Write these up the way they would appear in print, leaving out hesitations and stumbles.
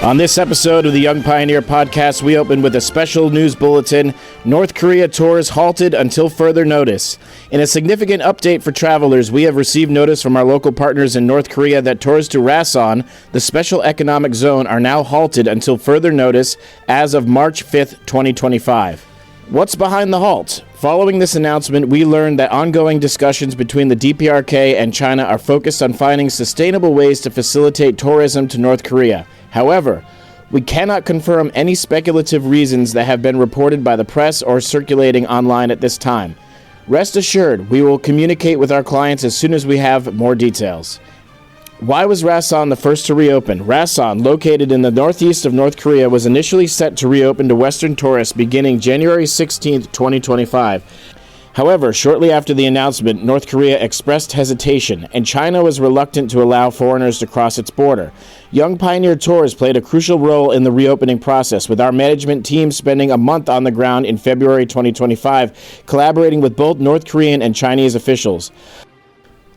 On this episode of the Young Pioneer Podcast, we open with a special news bulletin. North Korea tours halted until further notice. In a significant update for travelers, we have received notice from our local partners in North Korea that tours to Rason, the special economic zone, are now halted until further notice as of March 5th, 2025. What's behind the halt? Following this announcement, we learned that ongoing discussions between the DPRK and China are focused on finding sustainable ways to facilitate tourism to North Korea. However, we cannot confirm any speculative reasons that have been reported by the press or circulating online at this time. Rest assured, we will communicate with our clients as soon as we have more details. Why was Rason the first to reopen? Rason, located in the northeast of North Korea, was initially set to reopen to Western tourists beginning January 16, 2025. However, shortly after the announcement, North Korea expressed hesitation, and China was reluctant to allow foreigners to cross its border. Young Pioneer Tours played a crucial role in the reopening process, with our management team spending a month on the ground in February 2025, collaborating with both North Korean and Chinese officials.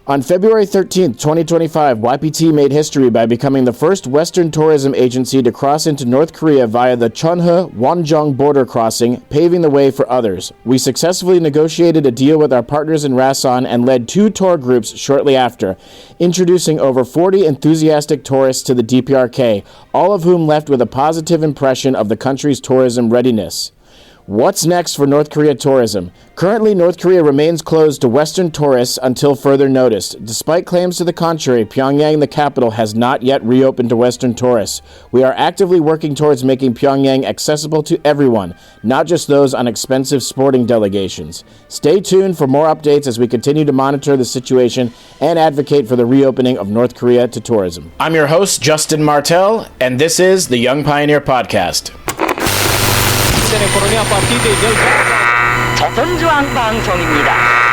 On February 13, 2025, YPT made history by becoming the first Western tourism agency to cross into North Korea via the Chunhe-Wonjeong border crossing, paving the way for others. We successfully negotiated a deal with our partners in Rason and led 2 tour groups shortly after, introducing over 40 enthusiastic tourists to the DPRK, all of whom left with a positive impression of the country's tourism readiness. What's next for North Korea tourism? Currently, North Korea remains closed to Western tourists until further notice. Despite claims to the contrary, Pyongyang, the capital, has not yet reopened to Western tourists. We are actively working towards making Pyongyang accessible to everyone, not just those on expensive sporting delegations. Stay tuned for more updates as we continue to monitor the situation and advocate for the reopening of North Korea to tourism. I'm your host, Justin Martel, and this is the Young Pioneer Podcast. 조선중앙 방송입니다.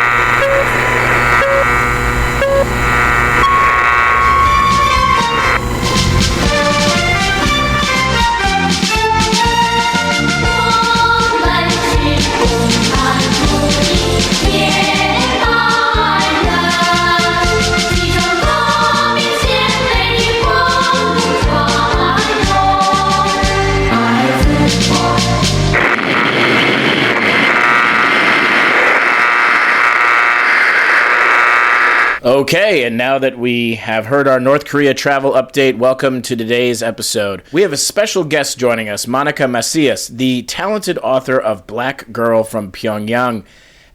Okay, and now that we have heard our North Korea travel update, welcome to today's episode. We have a special guest joining us, Monica Macias, the talented author of Black Girl from Pyongyang.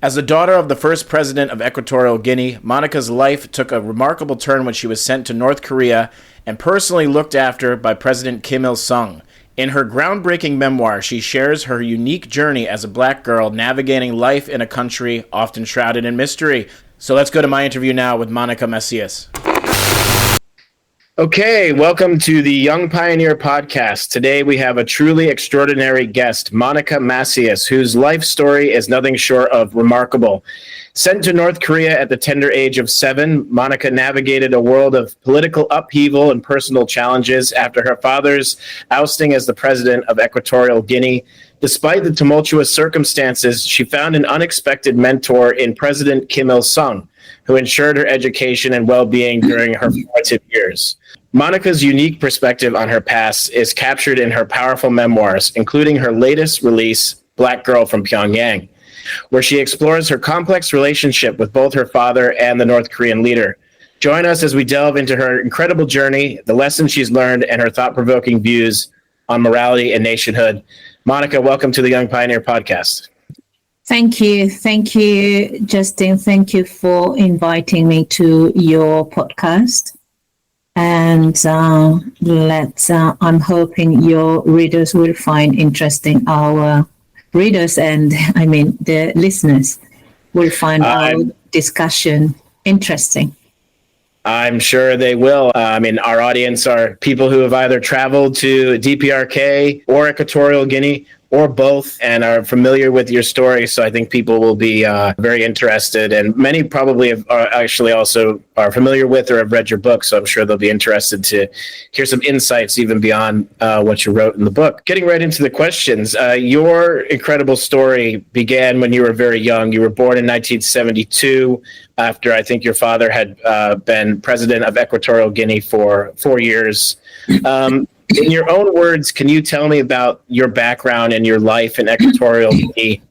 As the daughter of the first president of Equatorial Guinea, Monica's life took a remarkable turn when she was sent to North Korea and personally looked after by President Kim Il-sung. In her groundbreaking memoir, she shares her unique journey as a black girl navigating life in a country often shrouded in mystery. So let's go to my interview now with Monica Macias. Okay, welcome to the Young Pioneer Podcast. Today we have a truly extraordinary guest, Monica Macias, whose life story is nothing short of remarkable. Sent to North Korea at the tender age of 7, Monica navigated a world of political upheaval and personal challenges after her father's ousting as the president of Equatorial Guinea. Despite the tumultuous circumstances, she found an unexpected mentor in President Kim Il-sung, who ensured her education and well-being during her formative years. Monica's unique perspective on her past is captured in her powerful memoirs, including her latest release, Black Girl from Pyongyang, where she explores her complex relationship with both her father and the North Korean leader. Join us as we delve into her incredible journey, the lessons she's learned, and her thought-provoking views on morality and nationhood. Monica, welcome to the Young Pioneer Podcast. Thank you. Thank you, Justin. Thank you for inviting me to your podcast. And I'm hoping your readers will find interesting, our readers and the listeners will find our discussion interesting. I'm sure they will. Our audience are people who have either traveled to DPRK or Equatorial Guinea or both and are familiar with your story. So I think people will be very interested, and many probably are actually also are familiar with or have read your book. So I'm sure they'll be interested to hear some insights even beyond what you wrote in the book. Getting right into the questions, your incredible story began when you were very young. You were born in 1972 after I think your father had been president of Equatorial Guinea for 4 years. In your own words, can you tell me about your background and your life in Equatorial Guinea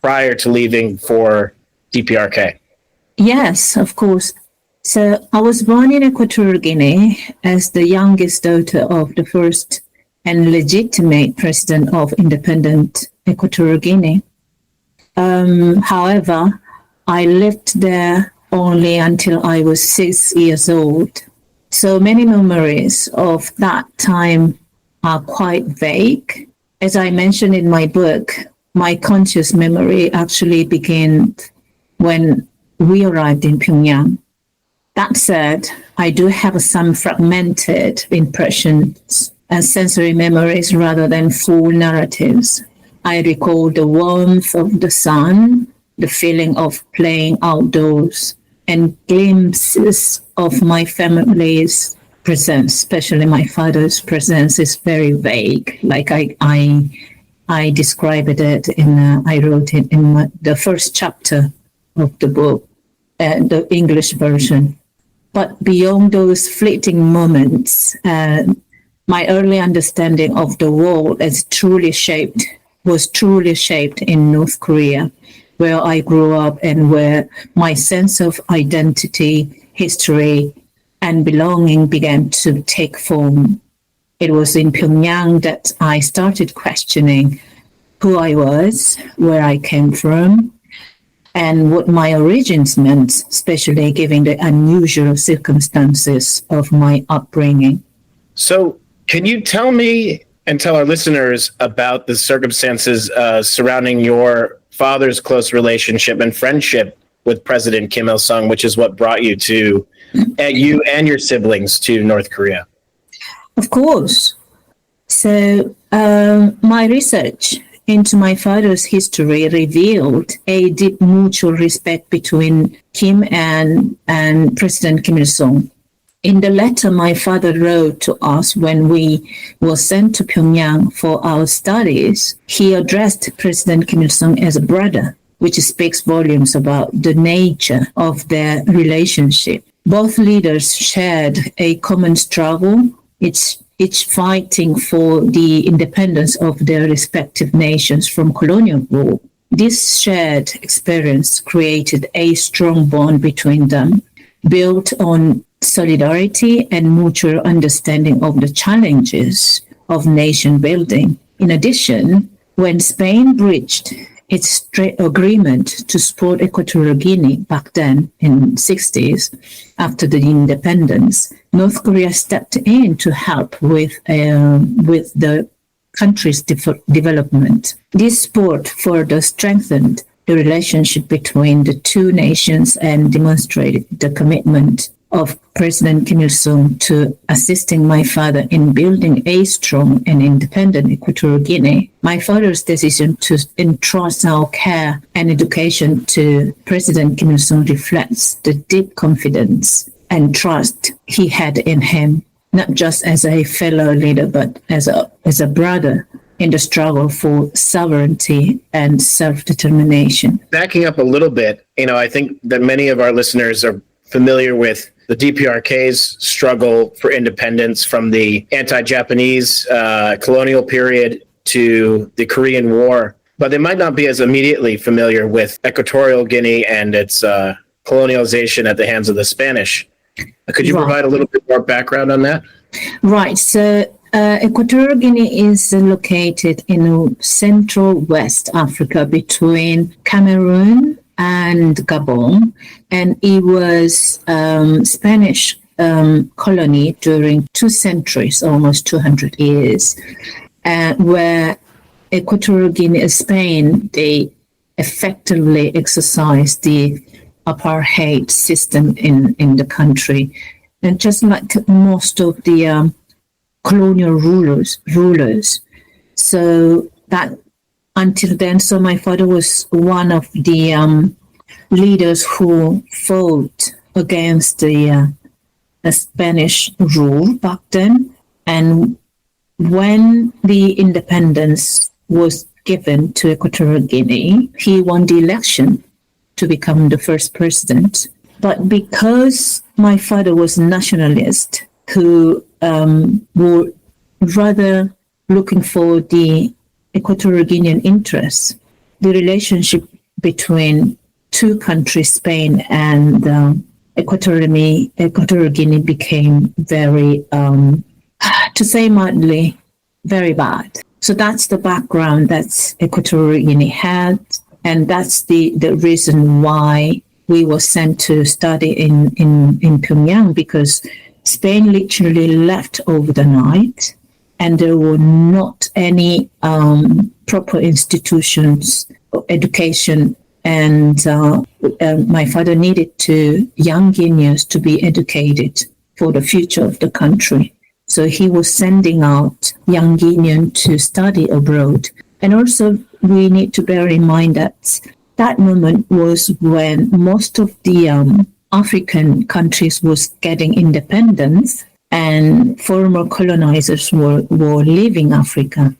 prior to leaving for DPRK? Yes, of course. So I was born in Equatorial Guinea as the youngest daughter of the first and legitimate president of independent Equatorial Guinea. However, I lived there only until I was 6 years old. So many memories of that time are quite vague. As I mentioned in my book, my conscious memory actually began when we arrived in Pyongyang. That said, I do have some fragmented impressions and sensory memories rather than full narratives. I recall the warmth of the sun, the feeling of playing outdoors, and glimpses of my family's presence, especially my father's presence, is very vague. Like I described it I wrote it in the first chapter of the book, the English version. But beyond those fleeting moments, my early understanding of the world was truly shaped in North Korea, where I grew up and where my sense of identity, history, and belonging began to take form. It was in Pyongyang that I started questioning who I was, where I came from, and what my origins meant, especially given the unusual circumstances of my upbringing. So, can you tell me and tell our listeners about the circumstances surrounding your father's close relationship and friendship with President Kim Il-sung, which is what brought you and your siblings to North Korea? Of course. So my research into my father's history revealed a deep mutual respect between Kim and President Kim Il-sung. In the letter my father wrote to us when we were sent to Pyongyang for our studies, he addressed President Kim Il-sung as a brother, which speaks volumes about the nature of their relationship. Both leaders shared a common struggle, each fighting for the independence of their respective nations from colonial rule. This shared experience created a strong bond between them, built on solidarity and mutual understanding of the challenges of nation building. In addition, when Spain breached its trade agreement to support Equatorial Guinea back then in the 60s, after the independence, North Korea stepped in to help with the country's development. This support further strengthened the relationship between the two nations and demonstrated the commitment of President Kim Il-sung to assisting my father in building a strong and independent Equatorial Guinea. My father's decision to entrust our care and education to President Kim Il-sung reflects the deep confidence and trust he had in him, not just as a fellow leader, but as a brother in the struggle for sovereignty and self-determination. Backing up a little bit, I think that many of our listeners are familiar with the DPRK's struggle for independence from the anti-Japanese colonial period to the Korean War, but they might not be as immediately familiar with Equatorial Guinea and its colonialization at the hands of the Spanish. Could you provide a little bit more background on that? Right. So Equatorial Guinea is located in central West Africa between Cameroon and Gabon, and it was Spanish colony during 2 centuries, almost 200 years, where Equatorial Guinea, Spain, they effectively exercised the apartheid system in the country, and just like most of the colonial rulers. So that until then, so my father was one of the leaders who fought against the Spanish rule back then. And when the independence was given to Equatorial Guinea, he won the election to become the first president. But because my father was a nationalist who would rather looking for the Equatorial Guinean interests. The relationship between two countries, Spain and Equatorial Guinea, became very, to say mildly, very bad. So that's the background that Equatorial Guinea had, and that's the reason why we were sent to study in Pyongyang, because Spain literally left over the night, and there were not any proper institutions, education, and my father needed young Guineans to be educated for the future of the country. So he was sending out young Guineans to study abroad. And also we need to bear in mind that that moment was when most of the African countries was getting independence, and former colonizers were leaving Africa.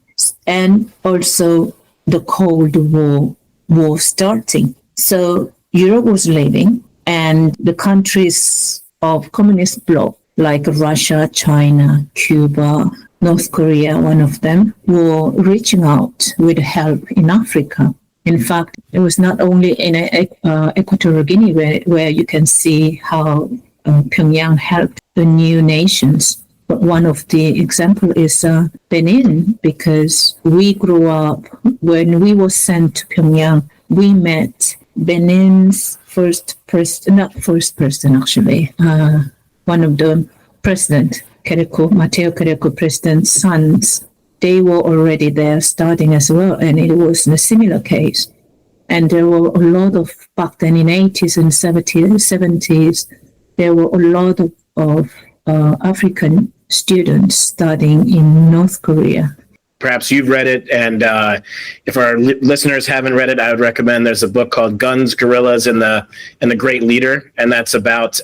And also the Cold War was starting. So Europe was leaving, and the countries of communist bloc like Russia, China, Cuba, North Korea, one of them, were reaching out with help in Africa. In fact, it was not only in Equatorial Guinea where you can see how Pyongyang helped the new nations. But one of the examples is Benin, because we grew up, when we were sent to Pyongyang, we met Benin's one of the president, Mateo Kereko president's sons. They were already there studying as well, and it was a similar case. And there were a lot of, back then in 80s and 70s, there were a lot of African students studying in North Korea. Perhaps you've read it, and if our listeners haven't read it, I would recommend. There's a book called "Guns, Guerrillas, and the Great Leader," and that's about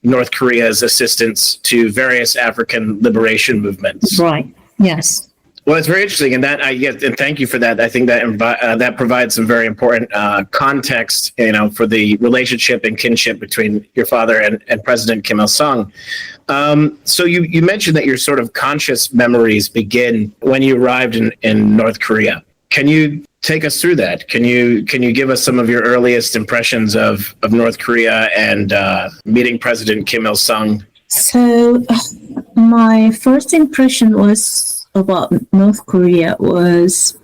North Korea's assistance to various African liberation movements. Right. Yes. Well, it's very interesting, and and thank you for that. I think that provides some very important context, for the relationship and kinship between your father and President Kim Il-sung. So you mentioned that your sort of conscious memories begin when you arrived in North Korea. Can you take us through that? Can you give us some of your earliest impressions of North Korea and meeting President Kim Il-sung? So my first impression about North Korea was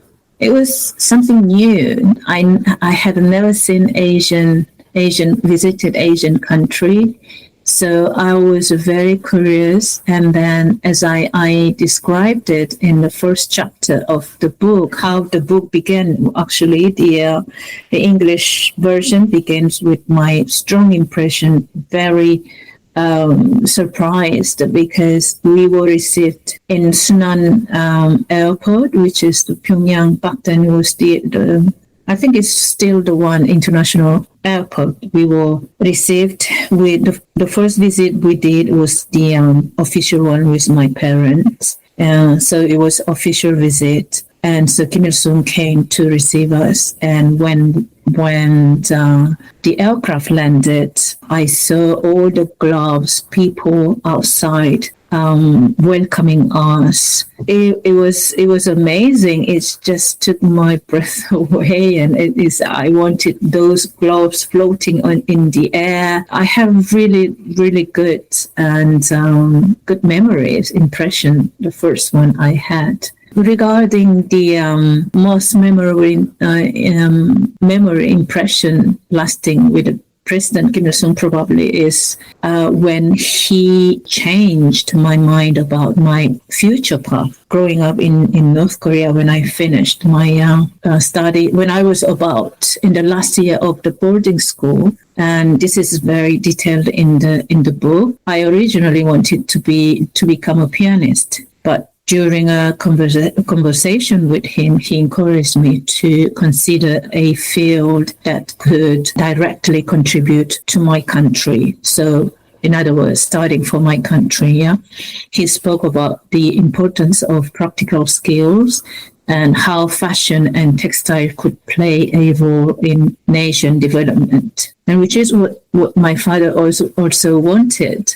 something new. I had never seen visited Asian country. So I was very curious, and then as I described it in the first chapter of the book, how the book began, actually the English version begins with my strong impression, very surprised, because we were received in Sunan airport, which is the Pyongyang, back then was the I think it's still the one international airport. We were received with the first visit we did was the official one with my parents. So it was official visit. And so Kim Il-sung came to receive us. And when the aircraft landed, I saw all the gloves, people outside welcoming us. It was amazing. It just took my breath away, and I wanted those gloves floating in the air. I have really, really good good memories, impression. The first one I had. Regarding the most memorable memory impression lasting with President Kim Il-sung probably is when he changed my mind about my future path. Growing up in North Korea, when I finished my study, when I was about in the last year of the boarding school, and this is very detailed in the book. I originally wanted to become a pianist, but during a conversation with him, he encouraged me to consider a field that could directly contribute to my country. So, in other words, starting for my country, yeah. He spoke about the importance of practical skills and how fashion and textile could play a role in nation development, and which is what my father also wanted.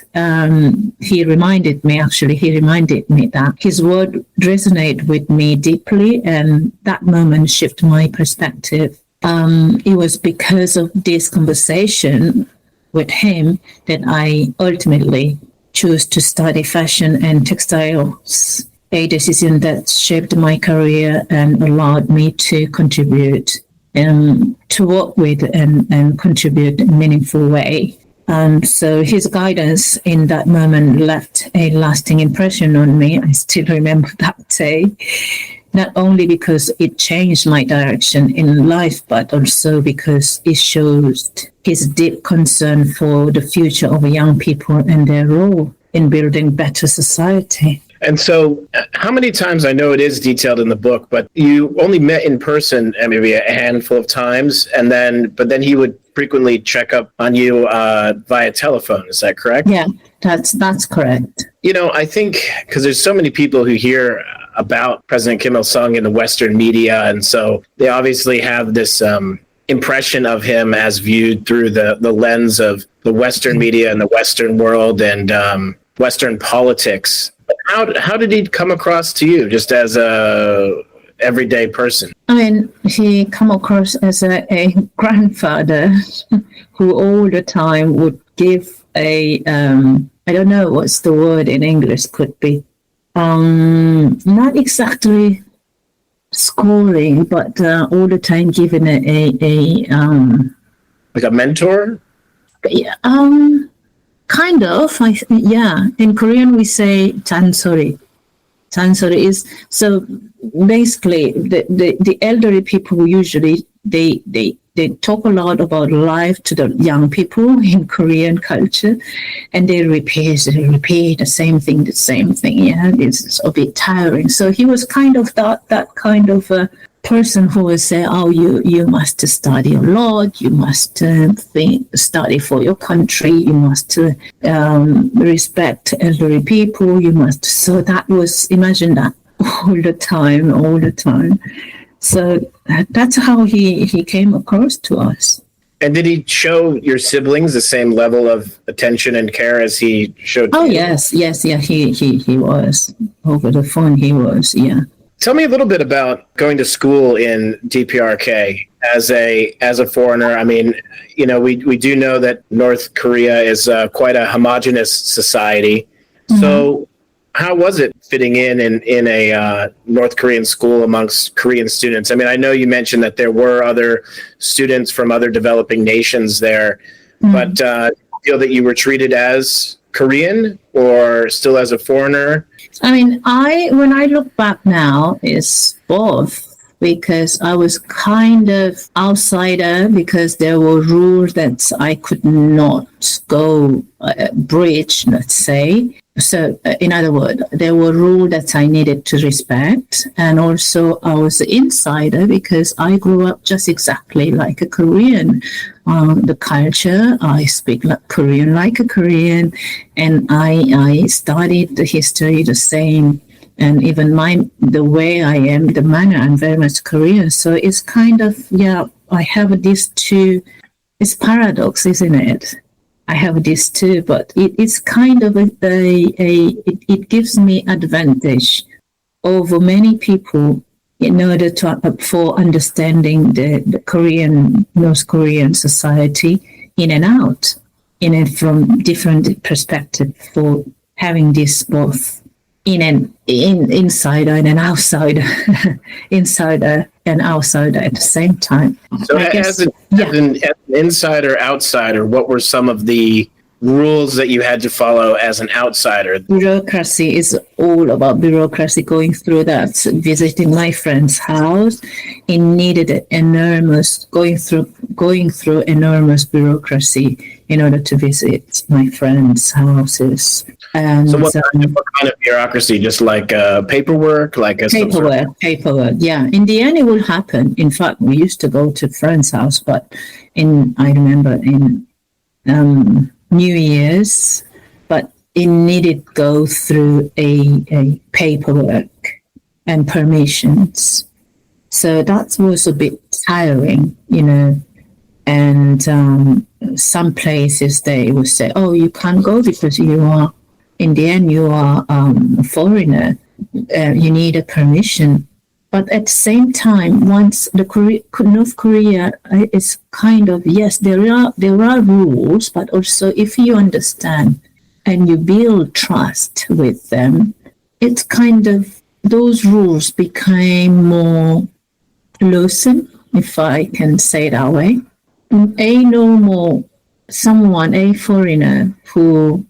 He reminded me that his word resonated with me deeply, and that moment shifted my perspective. It was because of this conversation with him that I ultimately chose to study fashion and textiles, a decision that shaped my career and allowed me to contribute to work with and contribute in a meaningful way. So his guidance in that moment left a lasting impression on me. I still remember that day, not only because it changed my direction in life, but also because it shows his deep concern for the future of young people and their role in building better society. And so how many times, I know it is detailed in the book, but you only met in person maybe a handful of times, but then he would frequently check up on you via telephone. Is that correct? Yeah, that's correct. I think because there's so many people who hear about President Kim Il-sung in the Western media, and so they obviously have this impression of him as viewed through the lens of the Western media and the Western world and Western politics. How did he come across to you, just as a everyday person? I mean, he come across as a grandfather who all the time would give I don't know what's the word in English could be, not exactly scoring, but all the time giving a like a mentor. Yeah, kind of. Yeah, in Korean we say "tansori." Tansori is so basically the elderly people usually they talk a lot about life to the young people in Korean culture, and they repeat the same thing. Yeah, it's a bit tiring. So he was kind of that kind of a person who would say, "Oh, you must study a lot. You must study for your country. You must respect elderly people. You must." So that was, imagine that all the time. So that's how he came across to us. And did he show your siblings the same level of attention and care as he showed? Oh, yes, yeah. He was over the phone. He was, yeah. Tell me a little bit about going to school in DPRK as a foreigner. I mean, we do know that North Korea is quite a homogenous society. Mm-hmm. So how was it fitting in a North Korean school amongst Korean students? I mean, I know you mentioned that there were other students from other developing nations there, mm-hmm. but do you feel that you were treated as Korean or still as a foreigner? I mean, when I look back now, it's both, because I was kind of outsider because there were rules that I could not go breach, let's say. So, in other words, there were rules that I needed to respect. And also I was an insider because I grew up just exactly like a Korean. The culture, I speak like a Korean, and I studied the history the same. And even the way I am, the manner, I'm very much Korean. So it's kind of, I have these two, it's paradox, isn't it? I have this too, but it's kind of it gives me advantage over many people in order for understanding the North Korean society in and out, from different perspective, for having this both insider and an outsider, insider and outsider at the same time. So as an insider, outsider, what were some of the rules that you had to follow as an outsider? Bureaucracy is all about bureaucracy. Going through that, visiting my friend's house, it needed going through enormous bureaucracy in order to visit my friends' houses. So what kind of bureaucracy? Just like paperwork? Paperwork, yeah. In the end, it will happen. In fact, we used to go to friend's house, but I remember in New Year's, but it needed go through a paperwork. and permissions. So that was a bit tiring, and some places they would say, oh, you can't go because you are, in the end, you are a foreigner. You need a permission. But at the same time, once North Korea is kind of, yes, there are rules, but also if you understand and you build trust with them, it's kind of, those rules became more loosened, if I can say it that way. A normal someone, a foreigner who,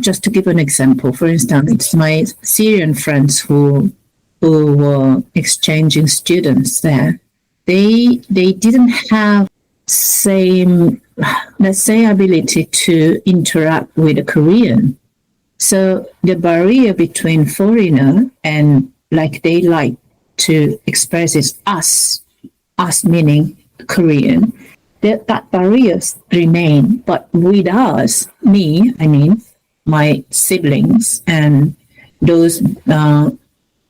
just to give an example, for instance, it's my Syrian friends who were exchanging students there. They didn't have same, let's say, ability to interact with a Korean. So the barrier between foreigner and, like they like to express, is us meaning Korean, that barriers remain. But with us, my siblings and those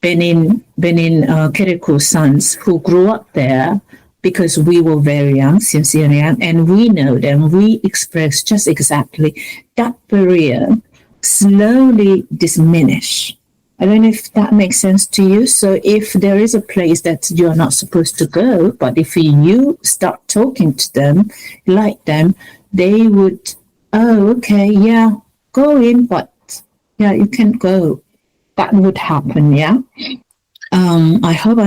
Benin Keriku sons who grew up there, because we were very young, sincerely young, and we know them, we express just exactly that barrier slowly diminish. I don't know if that makes sense to you. So if there is a place that you're not supposed to go, but if you start talking to them, like them, they would, oh, okay, yeah, go in, but yeah, you can go. That would happen, yeah. I hope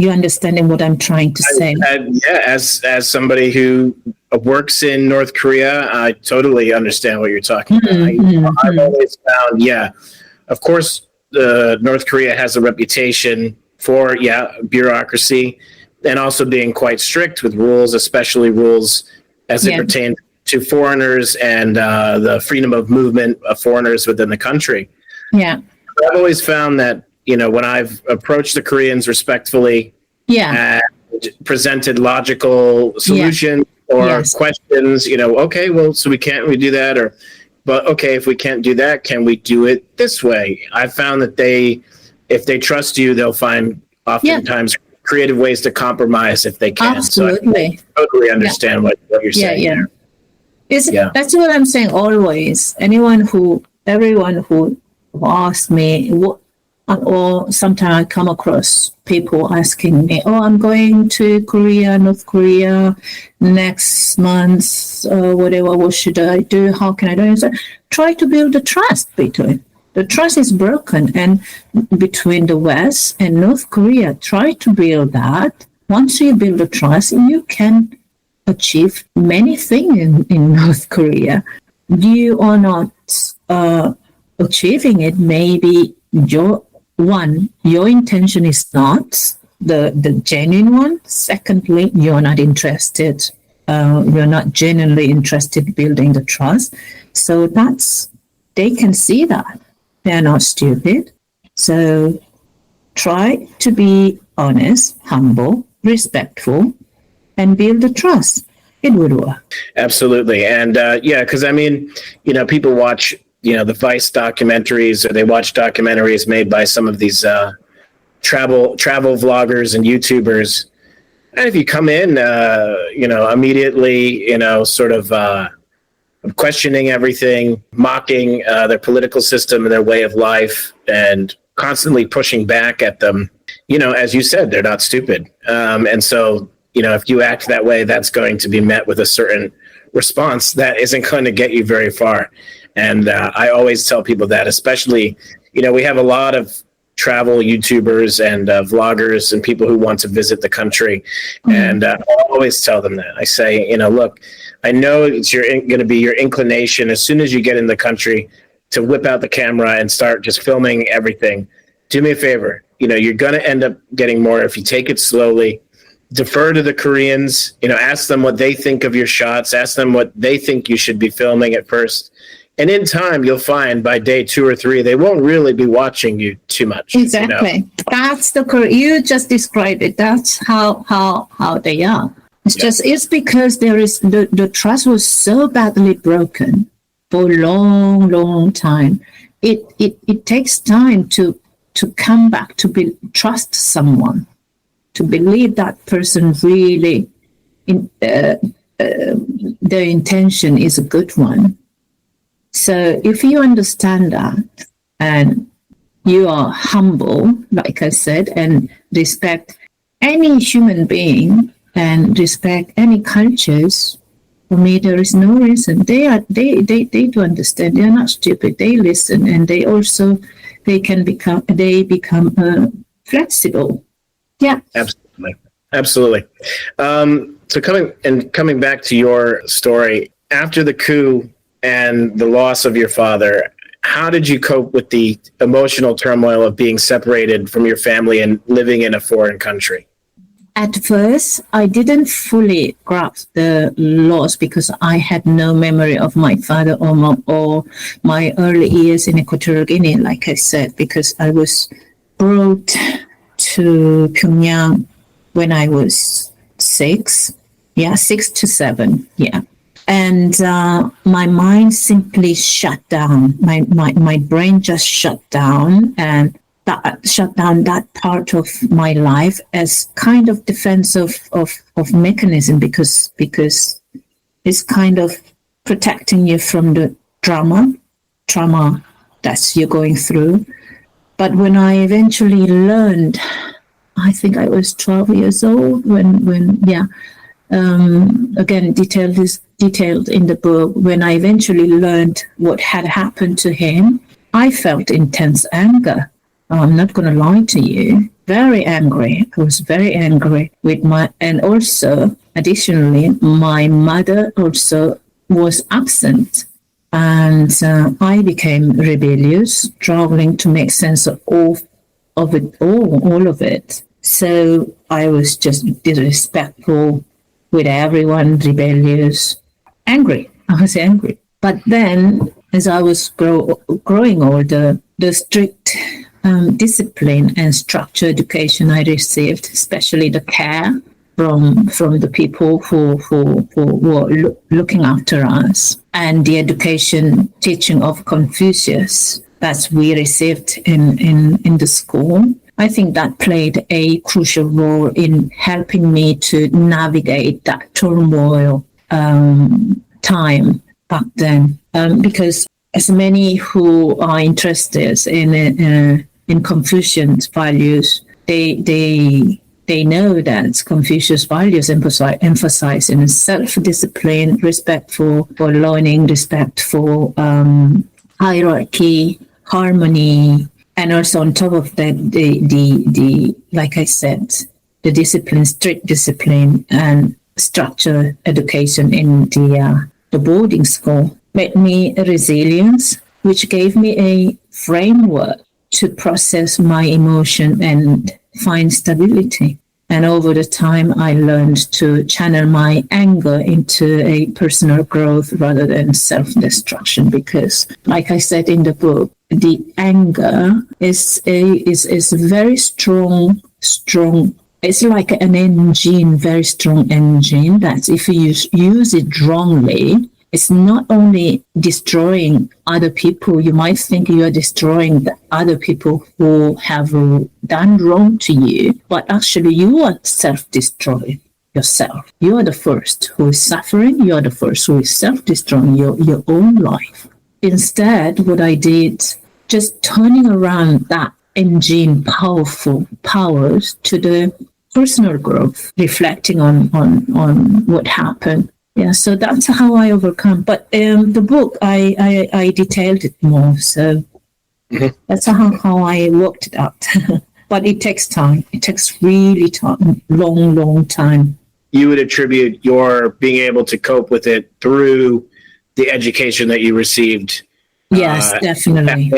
you're understanding what I'm trying to say. Yeah, as somebody who works in North Korea, I totally understand what you're talking about. I've always found, of course, North Korea has a reputation for, bureaucracy, and also being quite strict with rules, especially rules as it pertains to foreigners and the freedom of movement of foreigners within the country. Yeah. I've always found that, when I've approached the Koreans respectfully and presented logical solutions or questions, okay, well, so we do that? But okay, if we can't do that, can we do it this way? I've found that if they trust you, they'll find oftentimes creative ways to compromise if they can. Absolutely. So I totally understand what you're saying there. That's what I'm saying always. Everyone who asks me what, or sometimes I come across people asking me, oh, I'm going to North Korea next month, or whatever, what should I do? How can I do it? So try to build the trust between. The trust is broken, and between the West and North Korea, try to build that. Once you build the trust, you can achieve many things in North Korea. You are not achieving it. Maybe your intention is not the genuine one. Secondly, you're not interested. You're not genuinely interested in building the trust. So they can see that. They're not stupid. So try to be honest, humble, respectful, and build the trust. It would work. Absolutely. And because people watch the Vice documentaries, or they watch documentaries made by some of these travel vloggers and YouTubers. And if you come in, immediately, sort of questioning everything, mocking their political system and their way of life, and constantly pushing back at them, as you said, they're not stupid. And so, if you act that way, that's going to be met with a certain response that isn't going to get you very far. And I always tell people that, especially, we have a lot of travel YouTubers and vloggers and people who want to visit the country. Mm-hmm. And I always tell them that. I say, look, I know it's going to be your inclination as soon as you get in the country to whip out the camera and start just filming everything. Do me a favor. You're going to end up getting more if you take it slowly. Defer to the Koreans, ask them what they think of your shots, ask them what they think you should be filming at first. And in time, you'll find by day 2 or 3, they won't really be watching you too much. Exactly. That's you just described it. That's how they are. It's because there is the trust was so badly broken for a long, long time. It takes time to to come back to trust someone, to believe that person really, their intention is a good one. So if you understand that and you are humble, like I said, and respect any human being and respect any cultures, for me, there is no reason. They do understand. They are not stupid. They listen, and they become flexible. Yeah. Absolutely. So coming back to your story, after the coup and the loss of your father, how did you cope with the emotional turmoil of being separated from your family and living in a foreign country? At first, I didn't fully grasp the loss because I had no memory of my father or my early years in Equatorial Guinea, like I said, because I was brought to Pyongyang when I was 6 to 7, yeah. And my mind simply shut down. My brain just shut down, and that shut down that part of my life as kind of defense of mechanism because it's kind of protecting you from the trauma that you're going through. But when I eventually learned, I think I was 12 years old again, detailed in the book, when I eventually learned what had happened to him, I felt intense anger. I'm not going to lie to you. Very angry. I was very angry and also, additionally, my mother also was absent. And I became rebellious, struggling to make sense of all of it. So I was just disrespectful with everyone, rebellious, angry. I was angry. But then, as I was growing older, the strict discipline and structured education I received, especially the care from the people who were looking after us, and the teaching of Confucius that we received in the school, I think that played a crucial role in helping me to navigate that turmoil time back then. Because as many who are interested in Confucius values, they know that Confucius values emphasize in self-discipline, respect for learning, respect for hierarchy, harmony, and also on top of that, the like I said, the discipline, strict discipline, and structured education in the boarding school made me resilient, which gave me a framework to process my emotion and find stability. And over the time, I learned to channel my anger into a personal growth rather than self-destruction. Because, like I said in the book, the anger is very strong. It's like an engine, very strong engine. That if you use it wrongly, it's not only destroying other people. You might think you are destroying the other people who have done wrong to you, but actually you are self-destroying yourself. You are the first who is suffering. You are the first who is self-destroying your own life. Instead, what I did, just turning around that engine powers to the personal growth, reflecting on what happened. Yeah, so that's how I overcome. But the book, I detailed it more. So that's how I worked it out. But it takes time. It takes really time, long time. You would attribute your being able to cope with it through the education that you received. Yes, definitely.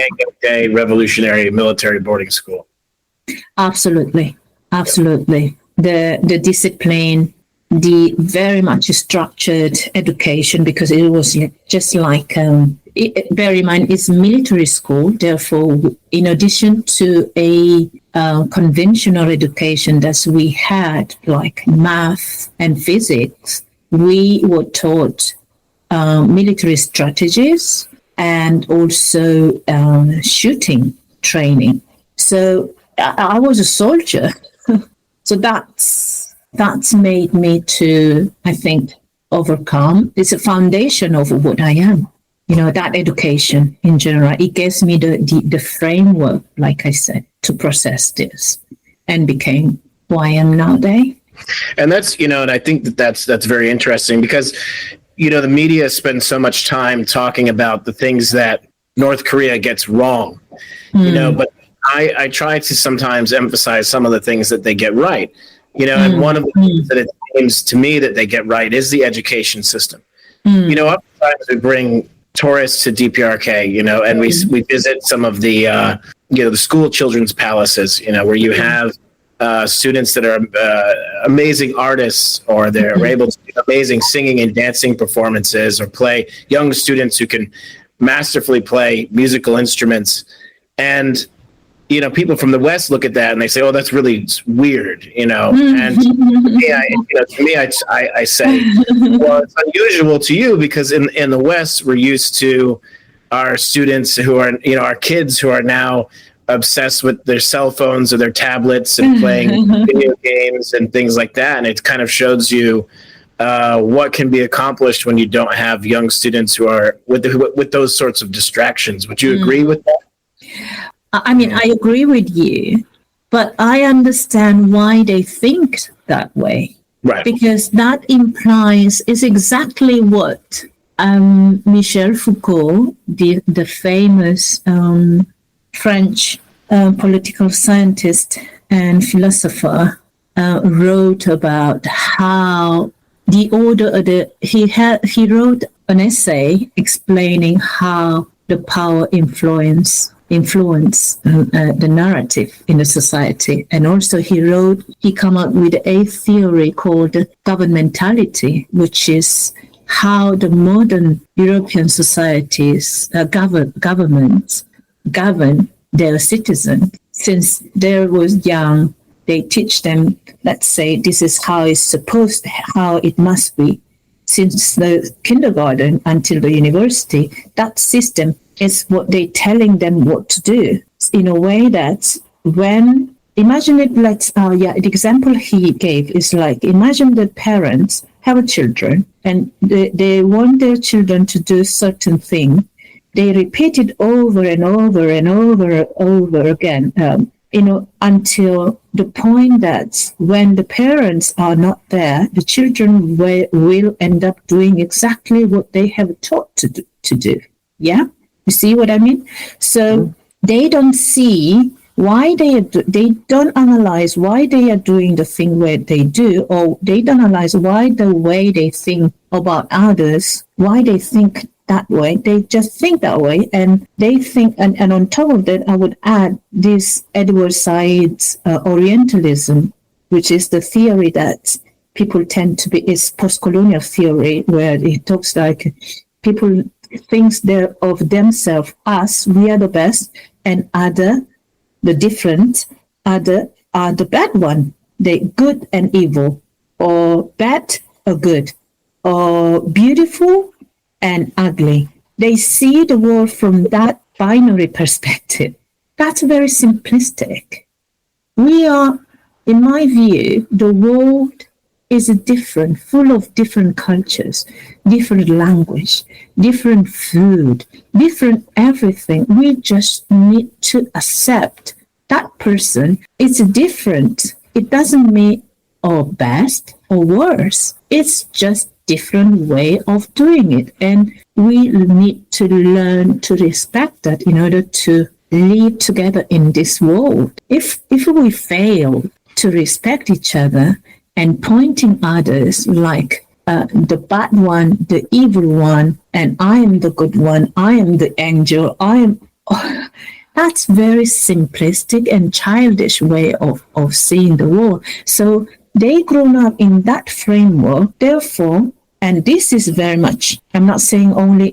At Revolutionary Military Boarding School. Absolutely. The discipline, the very much structured education, because it was just like, bear in mind, it's military school. Therefore, in addition to a conventional education that we had, like math and physics, we were taught military strategies and also shooting training. So I was a soldier. So that's made me to, I think, overcome. It's a foundation of what I am. That education in general, it gives me the framework, like I said, to process this and became who I am nowadays. And that's, and I think that's very interesting because, the media spends so much time talking about the things that North Korea gets wrong, but I try to sometimes emphasize some of the things that they get right, and one of the things that it seems to me that they get right is the education system. Oftentimes we bring tourists to DPRK, and we visit some of the, the school children's palaces, where you have students that are amazing artists, or they're able to do amazing singing and dancing performances, or play young students who can masterfully play musical instruments. And, people from the West look at that and they say, oh, that's really weird, And to me, I say, well, it's unusual to you because in the West, we're used to our students who are, our kids who are now obsessed with their cell phones or their tablets and playing video games and things like that. And it kind of shows you what can be accomplished when you don't have young students who are with those sorts of distractions. Would you agree with that? I mean, I agree with you, but I understand why they think that way. Right. Because that implies is exactly what Michel Foucault, the famous French political scientist and philosopher, wrote about how the order of he wrote an essay explaining how the power influence the narrative in the society. And also he come up with a theory called governmentality, which is how the modern European societies, governments govern their citizens. Since they was young, they teach them, let's say, this is how it must be. Since the kindergarten until the university, that system is what they're telling them what to do in a way that imagine it like, the example he gave is like, imagine the parents have children and they want their children to do certain thing. They repeat it over and over and over again, until the point that when the parents are not there, the children will end up doing exactly what they have taught to do. Yeah? You see what I mean? So they don't see why they don't analyze why they are doing the thing where they do, or they don't analyze why the way they think about others, why they think that way. They just think that way, and they think, and on top of that, I would add this Edward Said's Orientalism, which is the theory that people tend to be, is post-colonial theory, where it talks like people thinks they're of themselves, us, we are the best, and other, the different, other are the bad one. They good and evil, or bad or good, or beautiful and ugly. They see the world from that binary perspective. That's very simplistic. We are, in my view, the world is different, full of different cultures, different language, different food, different everything. We just need to accept that person is different. It doesn't mean or best or worse. It's just different way of doing it. And we need to learn to respect that in order to live together in this world. If we fail to respect each other, and pointing others like the bad one, the evil one, and I am the good one, I am the angel, that's very simplistic and childish way of seeing the world. So they grown up in that framework, therefore, and this is very much, I'm not saying only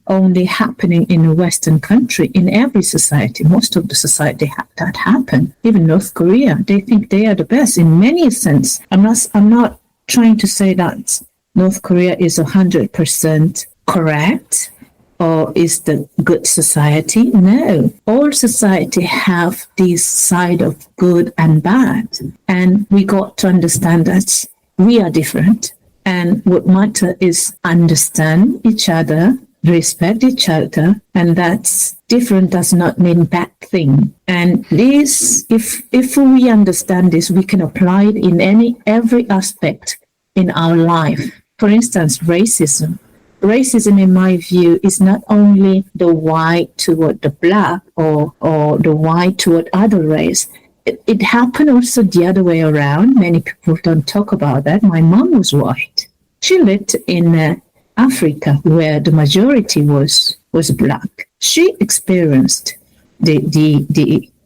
only happening in a Western country. In every society, most of the society that happen. Even North Korea, they think they are the best in many sense. I'm not trying to say that North Korea is 100% correct, or is the good society? No, all society have this side of good and bad, and we got to understand that we are different, and what matter is understand each other, respect each other, and that's different does not mean bad thing. And this, if we understand this, we can apply it in every aspect in our life. For instance, racism. Racism, in my view, is not only the white toward the black or the white toward other race. It happened also the other way around. Many people don't talk about that. My mom was white. She lived in Africa, where the majority was black. She experienced the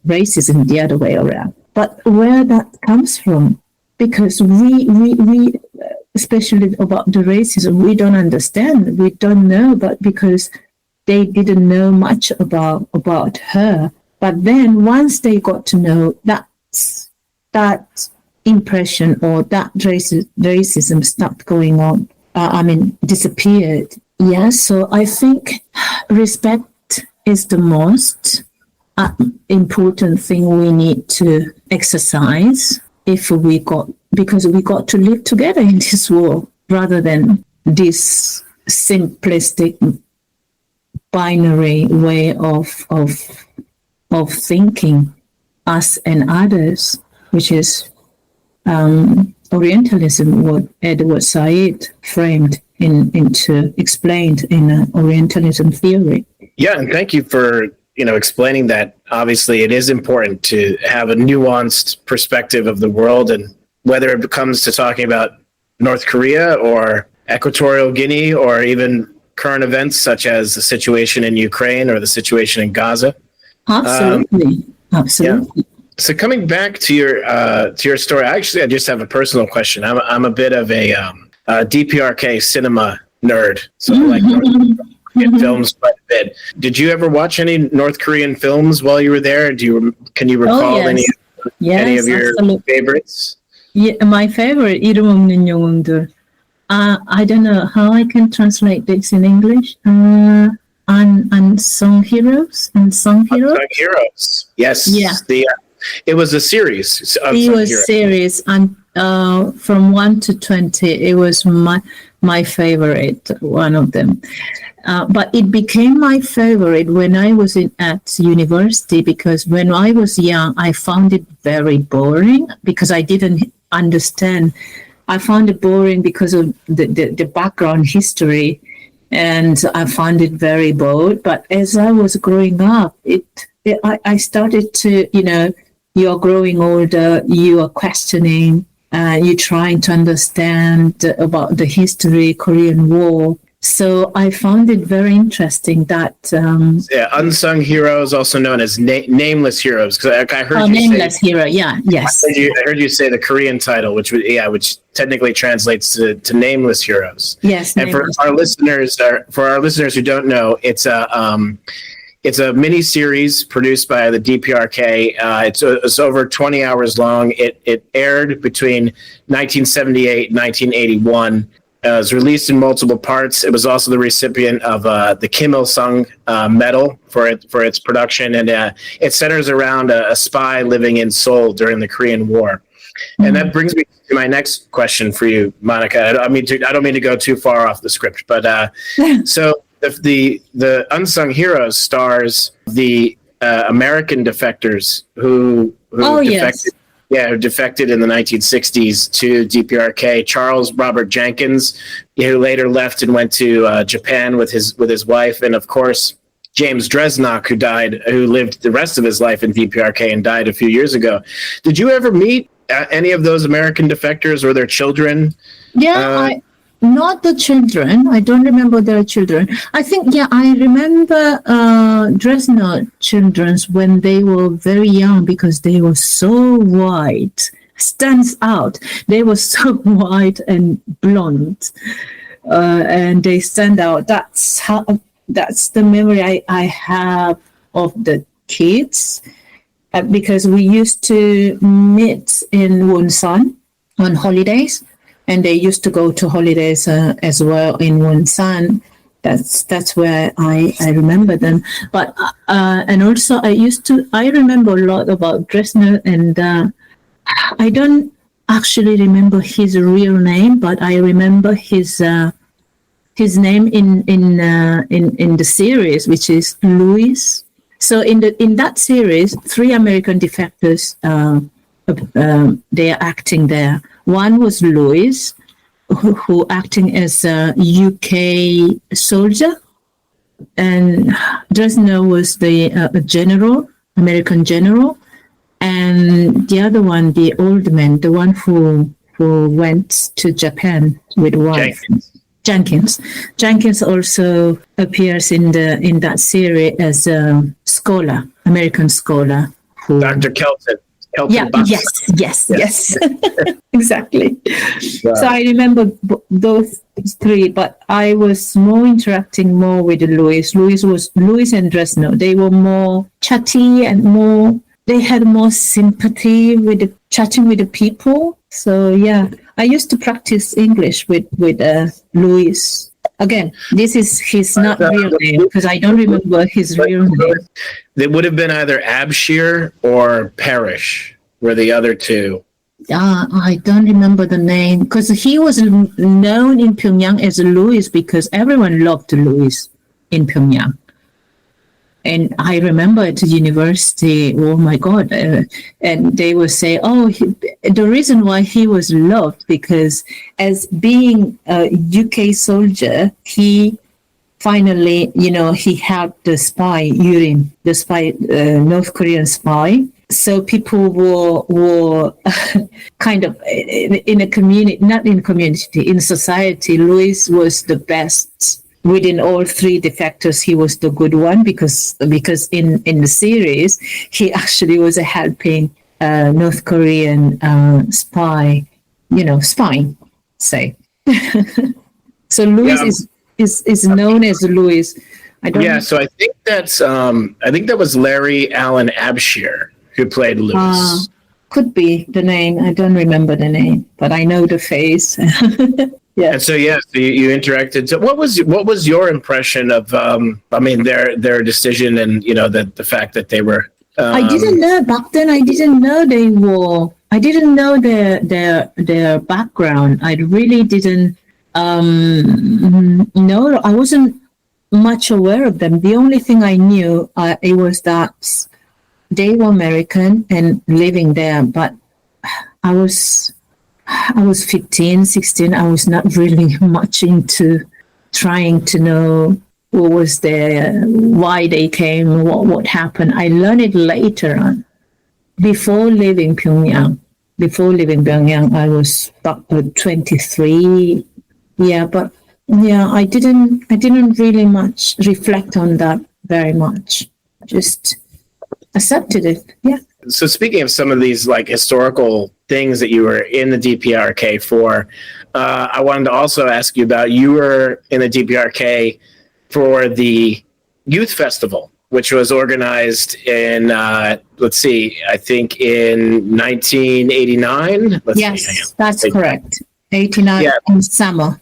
racism the other way around. But where that comes from, because we especially about the racism, we don't understand, we don't know, but because they didn't know much about her. But then once they got to know that impression or that racism stopped going on, disappeared. Yeah, so I think respect is the most important thing we need to exercise because we got to live together in this world rather than this simplistic binary way of thinking, us and others, which is Orientalism, what Edward Said explained in Orientalism theory. Yeah, and thank you for explaining that. Obviously, it is important to have a nuanced perspective of the world, and whether it comes to talking about North Korea or Equatorial Guinea or even current events such as the situation in Ukraine or the situation in Gaza. Absolutely. Yeah. So coming back to your story, I just have a personal question. I'm a bit of a DPRK cinema nerd, so I like North Korean films quite a bit. Did you ever watch any North Korean films while you were there? Can you recall any of your favorites? Yeah, my favorite, 이름 없는 영웅들. I don't know how I can translate this in English. Unsung heroes. Unsung heroes. Yes. Yeah. It was a series. It was series, and from 1 to 20, it was my favorite, one of them. But it became my favorite when I was at university, because when I was young, I found it very boring because I didn't understand. I found it boring because of the background history, and I found it very bored. But as I was growing up, I started to, you're growing older, you are questioning, you're trying to understand about the history, Korean War. So I found it very interesting that... unsung heroes, also known as nameless heroes. Because I heard you nameless say... hero, yeah, yes. I heard you say the Korean title, which technically translates to nameless heroes. Yes, and for our listeners who don't know, it's a mini series produced by the DPRK. It's over 20 hours long. It aired between 1978 and 1981. It was released in multiple parts. It was also the recipient of the Kim Il-sung Medal for its production, and it centers around a spy living in Seoul during the Korean War. Mm-hmm. And that brings me to my next question for you, Monica. I don't mean to go too far off the script, but so. The unsung heroes stars the American defectors who defected. Yes. Yeah, who defected in the 1960s to DPRK. Charles Robert Jenkins, who later left and went to Japan with his wife, and of course James Dresnock, who lived the rest of his life in DPRK and died a few years ago. Did you ever meet any of those American defectors or their children? Yeah, not the children. I don't remember their children. I think, I remember Dresnock children when they were very young because they were so white. Stands out. They were so white and blonde, and they stand out. That's the memory I have of the kids, because we used to meet in Wonsan on holidays. And they used to go to holidays as well in Wonsan. That's where I remember them. But and also I remember a lot about Dresner, and I don't actually remember his real name, but I remember his name in the series, which is Louis. So in that series, 3 American defectors they are acting there. One was Louis, who acting as a UK soldier, and Dresner was the general, American general, and the other one, the old man, the one who went to Japan with wife. Jenkins. Jenkins also appears in that series as a scholar, American scholar. Dr. Kelton. Yeah. Yes. Exactly. Wow. So I remember those 3, but I was interacting more with Louis. Louis and Dresner. They were more chatty and they had more sympathy with chatting with the people. So yeah, I used to practice English with Louis. Again, this is his not real name because I don't remember his real name. It would have been either Abshir or Parrish were the other 2. I don't remember the name because he was known in Pyongyang as Louis because everyone loved Louis in Pyongyang. And I remember at the university, oh my God, and they would say, the reason why he was loved because as being a UK soldier, he finally, he helped the spy, Yurin, North Korean spy. So people were kind of in a community, not in community, in society, Louis was the best. Within all 3 defectors, he was the good one because in the series, he actually was helping North Korean spy, spying, say. So Louis is known as Louis. So I think that was Larry Allen Abshir who played Louis. Could be the name. I don't remember the name, but I know the face. Yeah. And so you interacted. So what was your impression of their decision and the fact that they were I didn't know back then. I didn't know they were. I didn't know their background. I really didn't know. I wasn't much aware of them. The only thing I knew it was that they were American and living there, but I was 15, 16. I was not really much into trying to know what was there, why they came, what happened. I learned it later on. Before leaving Pyongyang, I was about 23. Yeah, but yeah, I didn't really much reflect on that very much. Just accepted it. Yeah. So speaking of some of these like historical things that you were in the DPRK for, I wanted to also ask you about, you were in the DPRK for the Youth Festival, which was organized in, I think in 1989. Yes, that's correct. 89 in summer.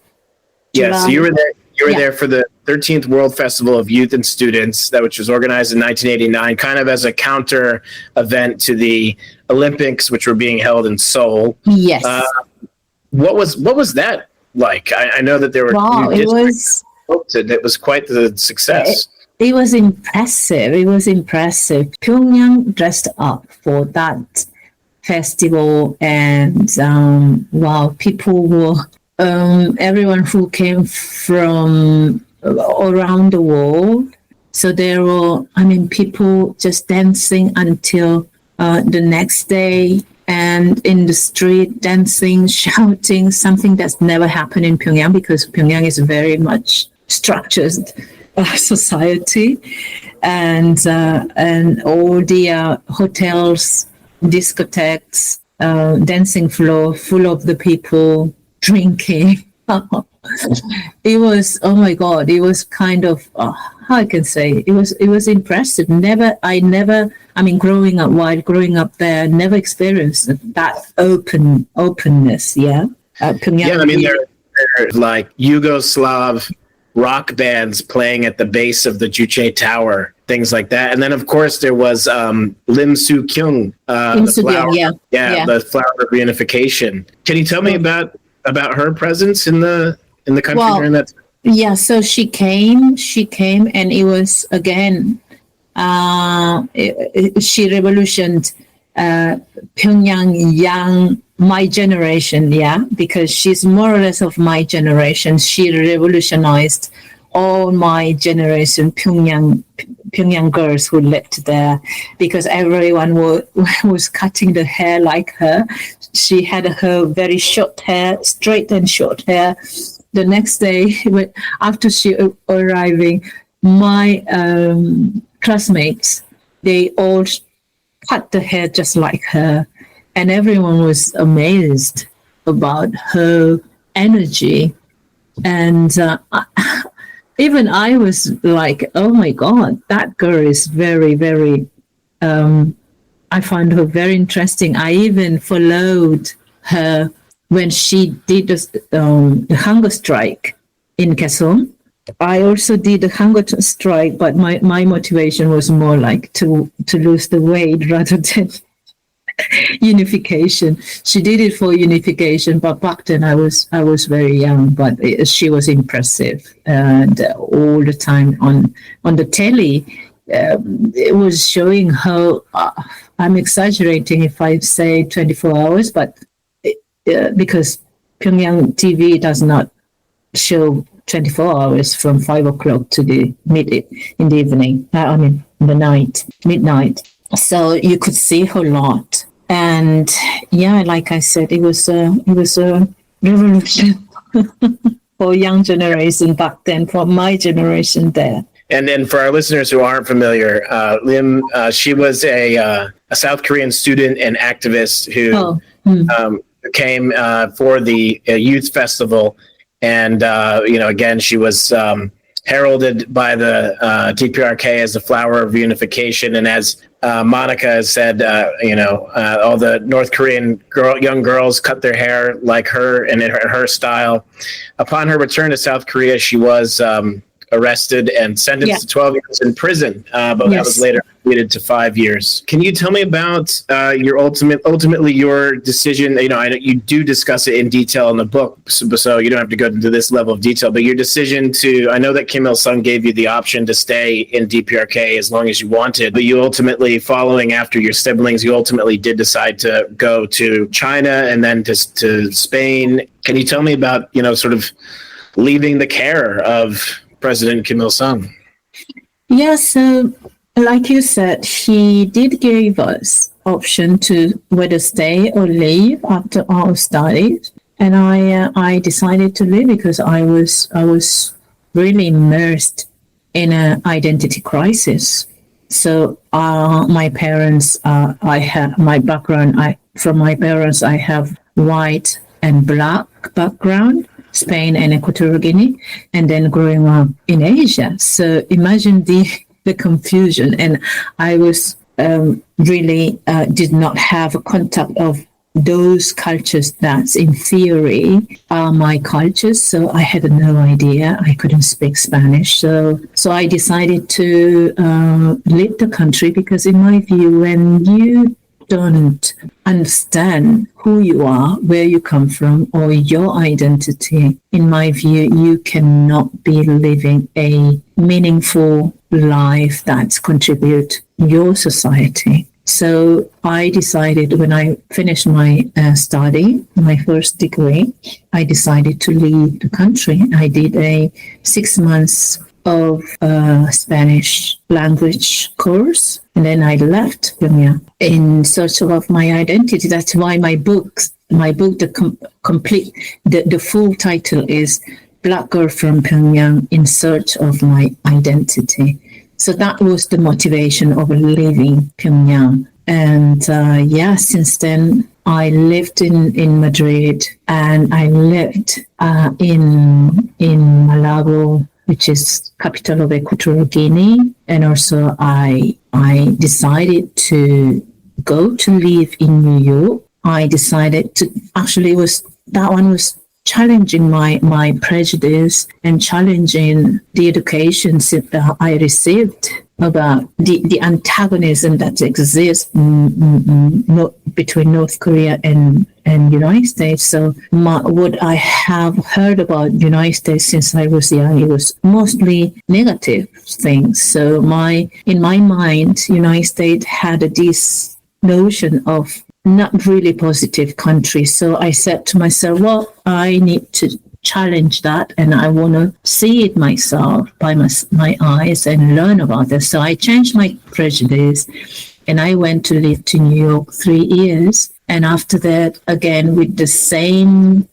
Yeah, so you were there. You were there for the 13th World Festival of Youth and Students, which was organized in 1989, kind of as a counter event to the Olympics, which were being held in Seoul. Yes. What was that like? I know that there were. Wow, it was quite the success. It was impressive. Pyongyang dressed up for that festival, and people were. Everyone who came from around the world. So there were, people just dancing until the next day, and in the street dancing, shouting, something that's never happened in Pyongyang because Pyongyang is very much structured society, and all the hotels, discotheques, dancing floor full of the people drinking. It was, oh my God, it was kind of, how I can say, it was impressive. Growing up there, never experienced that openness. Yeah. They're like Yugoslav rock bands playing at the base of the Juche Tower, things like that. And then, of course, there was Lim Soo Kyung, the flower of reunification. Can you tell me about her presence in the country during that time? Yeah, so she came, and it was again. She revolutioned Pyongyang young, my generation, because she's more or less of my generation. She revolutionized all my generation Pyongyang girls who lived there, because everyone was cutting the hair like her. She had her very short hair, straight and short hair. The next day, after she arriving, my classmates, they all cut the hair just like her, and everyone was amazed about her energy. And even I was like, oh my God, that girl is very, very, I found her very interesting. I even followed her when she did the hunger strike in Quezon. I also did a hunger strike, but my motivation was more like to lose the weight rather than unification. She did it for unification, but back then I was very young. But she was impressive, and all the time on the telly, it was showing her. I'm exaggerating if I say 24 hours, but because Pyongyang TV does not show 24 hours from 5 o'clock to the in the evening. The night, midnight. So you could see her a lot. And yeah, like I said, it was a revolution for young generation back then, for my generation there. And then for our listeners who aren't familiar, Lim, she was a South Korean student and activist who came for the youth festival. And, again, she was heralded by the DPRK as the flower of reunification. And as Monica has said, all the North Korean young girls cut their hair like her and in her style. Upon her return to South Korea, she was arrested and sentenced to 12 years in prison, but that was later completed to 5 years. Can you tell me about your ultimately your decision? You do discuss it in detail in the book, so you don't have to go into this level of detail, but your decision I know that Kim Il-sung gave you the option to stay in DPRK as long as you wanted, but you ultimately, following after your siblings, you ultimately did decide to go to China and then to Spain. Can you tell me about, sort of leaving the care of President Kim Il-sung? Yeah, so like you said, he did give us option to whether stay or leave after our studies, and I decided to leave because I was really immersed in an identity crisis. So my parents, I have my background. From my parents, I have white and black background. Spain and Equatorial Guinea, and then growing up in Asia. So imagine the confusion. And I was really did not have a contact of those cultures that in theory are my cultures. So I had no idea. I couldn't speak Spanish. So I decided to leave the country, because in my view, when you don't understand who you are, where you come from, or your identity, in my view, you cannot be living a meaningful life that contributes your society. So I decided, when I finished my study, my first degree, I decided to leave the country. I did a 6 months of Spanish language course, and then I left Pyongyang in search of my identity. That's why my book, the full title is Black Girl from Pyongyang in Search of My Identity. So that was the motivation of leaving Pyongyang. And since then, I lived in Madrid, and I lived in Malabo, which is capital of Equatorial Guinea. And also I decided to go to live in New York. I decided to, actually that one was challenging my prejudice and challenging the education I received about the antagonism that exists between North Korea and United States. So what I have heard about United States since I was young, it was mostly negative things. So in my mind, United States had this notion of not really positive country. So I said to myself, well, I need to challenge that, and I want to see it myself by my eyes and learn about it. So I changed my prejudice, and I went to live to New York 3 years. And after that, again, with the same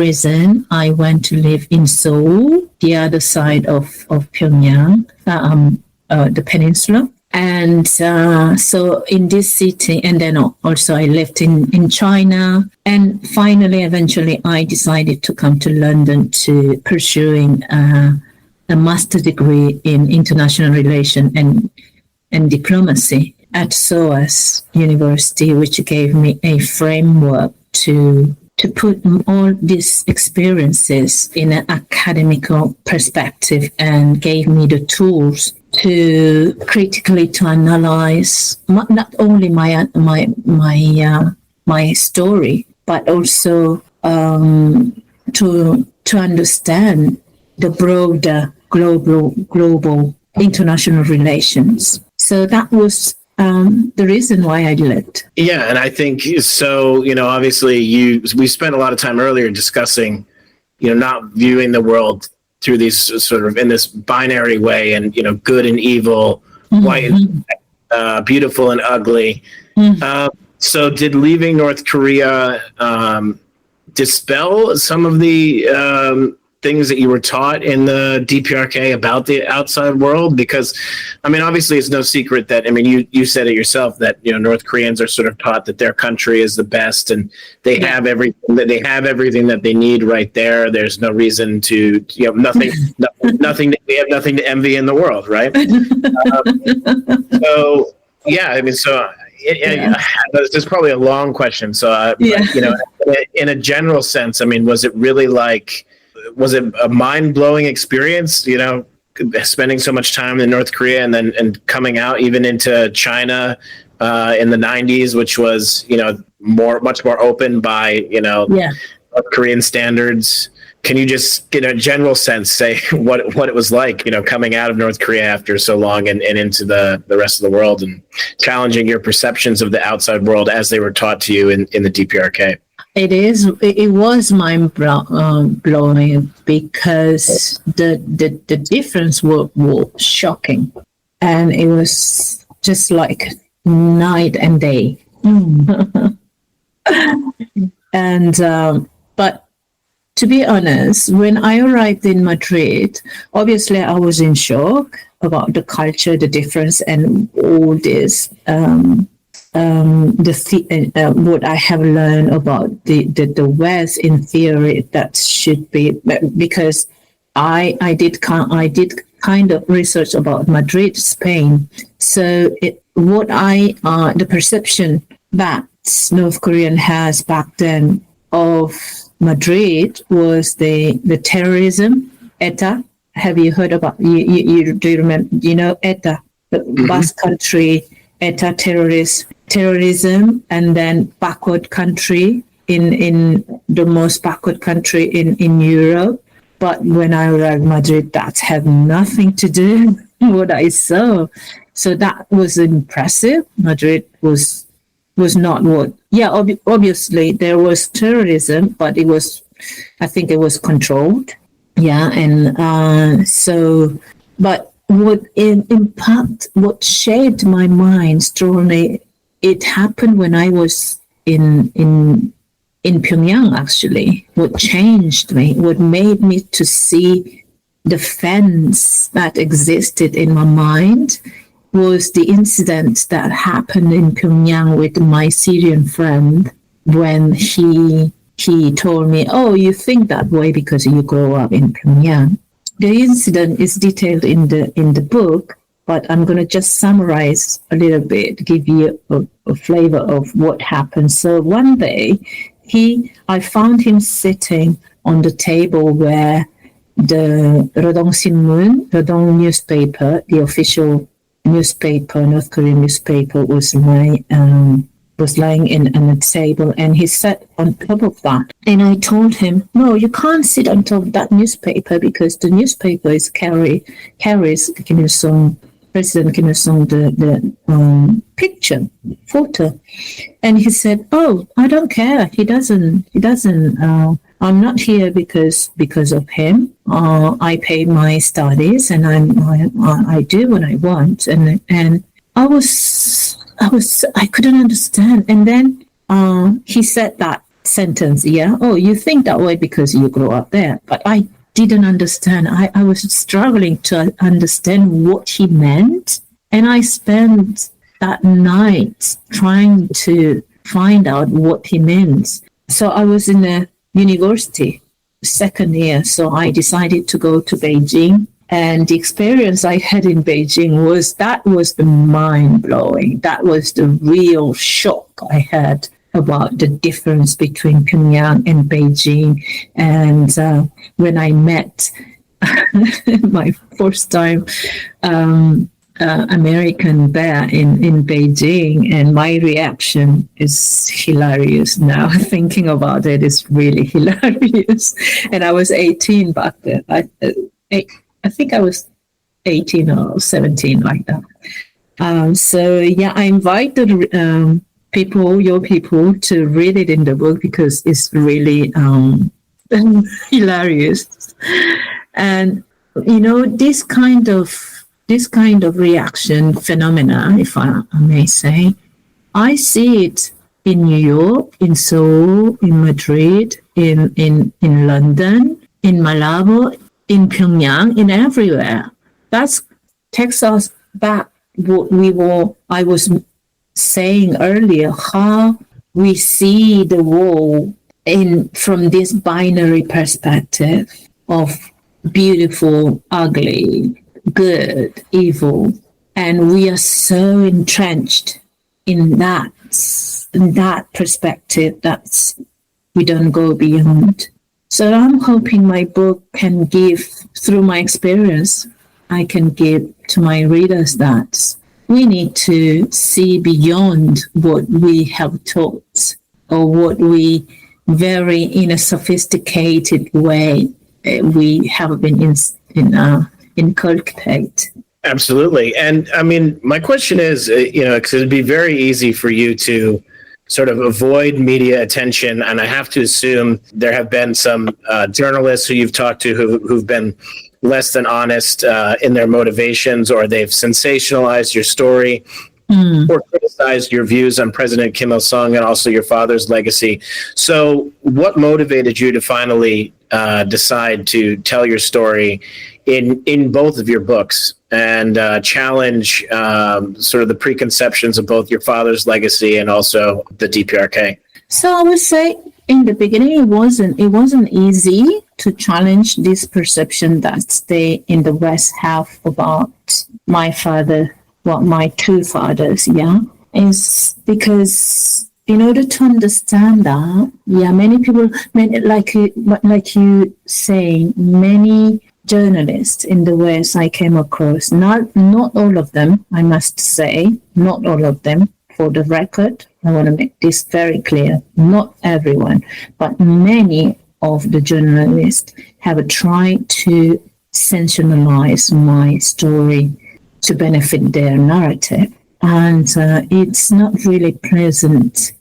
reason, I went to live in Seoul, the other side of Pyongyang, the peninsula. And so in this city, and then also I lived in China. And finally, eventually, I decided to come to London to pursuing a master's degree in international relations and diplomacy at SOAS University, which gave me a framework to put all these experiences in an academical perspective, and gave me the tools to critically to analyze not only my story, but also to understand the broader global international relations. So that was the reason why I left. Yeah, and I think so. Obviously, we spent a lot of time earlier discussing, not viewing the world through these sort of in this binary way, and good and evil, white and beautiful and ugly. So did leaving North Korea dispel some of the things that you were taught in the DPRK about the outside world? Because obviously it's no secret that you said it yourself that North Koreans are sort of taught that their country is the best, and they have everything that they need right there. There's no reason to nothing we have nothing to envy in the world, right? This is probably a long question. So in a general sense, was it really was it a mind-blowing experience, spending so much time in North Korea and coming out even into China in the 90s, which was, much more open by, North Korean standards? Can you just, in a general sense, say what it was like, coming out of North Korea after so long and into the rest of the world, and challenging your perceptions of the outside world as they were taught to you in the DPRK? It was mind blowing, because the difference was shocking, and it was just like night and day. And but to be honest, when I arrived in Madrid, obviously I was in shock about the culture, the difference, and all this. What I have learned about the West in theory, that should be, because I did kind of research about Madrid, Spain. So the perception that North Korean has back then of Madrid was the terrorism, ETA. Have you heard about? You do you remember? ETA, the Basque country. ETA terrorism, and then backward country in the most backward country in Europe. But when I arrived in Madrid, that had nothing to do with what I saw. So that was impressive. Madrid was not what. Yeah, obviously there was terrorism, but I think it was controlled. Yeah, and but what shaped my mind strongly, it happened when I was in Pyongyang, actually. What changed me, what made me to see the fence that existed in my mind, was the incident that happened in Pyongyang with my Syrian friend, when he told me, "Oh, you think that way because you grew up in Pyongyang." The incident is detailed in the book, but I'm going to just summarize a little bit, give you a flavor of what happened. So one day, I found him sitting on the table where the Rodong Sinmun, Rodong newspaper, the official newspaper, North Korean newspaper, was lying in on the table, and he sat on top of that. And I told him, no, you can't sit on top of that newspaper because the newspaper carries Kim Il-sung, President Kim Il-sung, the picture, photo. And he said, oh, I don't care. He doesn't. I'm not here because of him. I pay my studies, and I do what I want. And I couldn't understand. And then he said that sentence, yeah, oh, you think that way because you grew up there. But I didn't understand. I was struggling to understand what he meant. And I spent that night trying to find out what he meant. So I was in a university, second year. So I decided to go to Beijing. And the experience I had in Beijing was the mind-blowing. That was the real shock I had about the difference between Pyongyang and Beijing. And when I met my first time American there in Beijing, and my reaction is hilarious now. Thinking about it is really hilarious. And I was 18 back then. I think I was 18 or 17, like that. So yeah, I invited your people to read it in the book because it's really hilarious. And this kind of reaction phenomena, if I may say, I see it in New York, in Seoul, in Madrid, in London, in Malabo, in Pyongyang, in everywhere. That takes us back what I was saying earlier, how we see the world from this binary perspective of beautiful, ugly, good, evil. And we are so entrenched in that perspective that we don't go beyond. So I'm hoping my book can give, through my experience, I can give to my readers that we need to see beyond what we have taught or what we in a sophisticated way we have been inculcate. Absolutely. And I mean, my question is, because it'd be very easy for you to sort of avoid media attention. And I have to assume there have been some journalists who you've talked to who've been less than honest in their motivations, or they've sensationalized your story or criticized your views on President Kim Il-sung and also your father's legacy. So what motivated you to finally decide to tell your story in both of your books and challenge sort of the preconceptions of both your father's legacy and also the DPRK? So I would say in the beginning, it wasn't easy to challenge this perception that they in the West have about my father, my two fathers. Yeah, is because in order to understand that, many people, like you saying, many journalists in the West I came across, not all of them, I must say, not all of them. For the record, I want to make this very clear. Not everyone, but many of the journalists have tried to sensationalize my story to benefit their narrative. And it's not really pleasant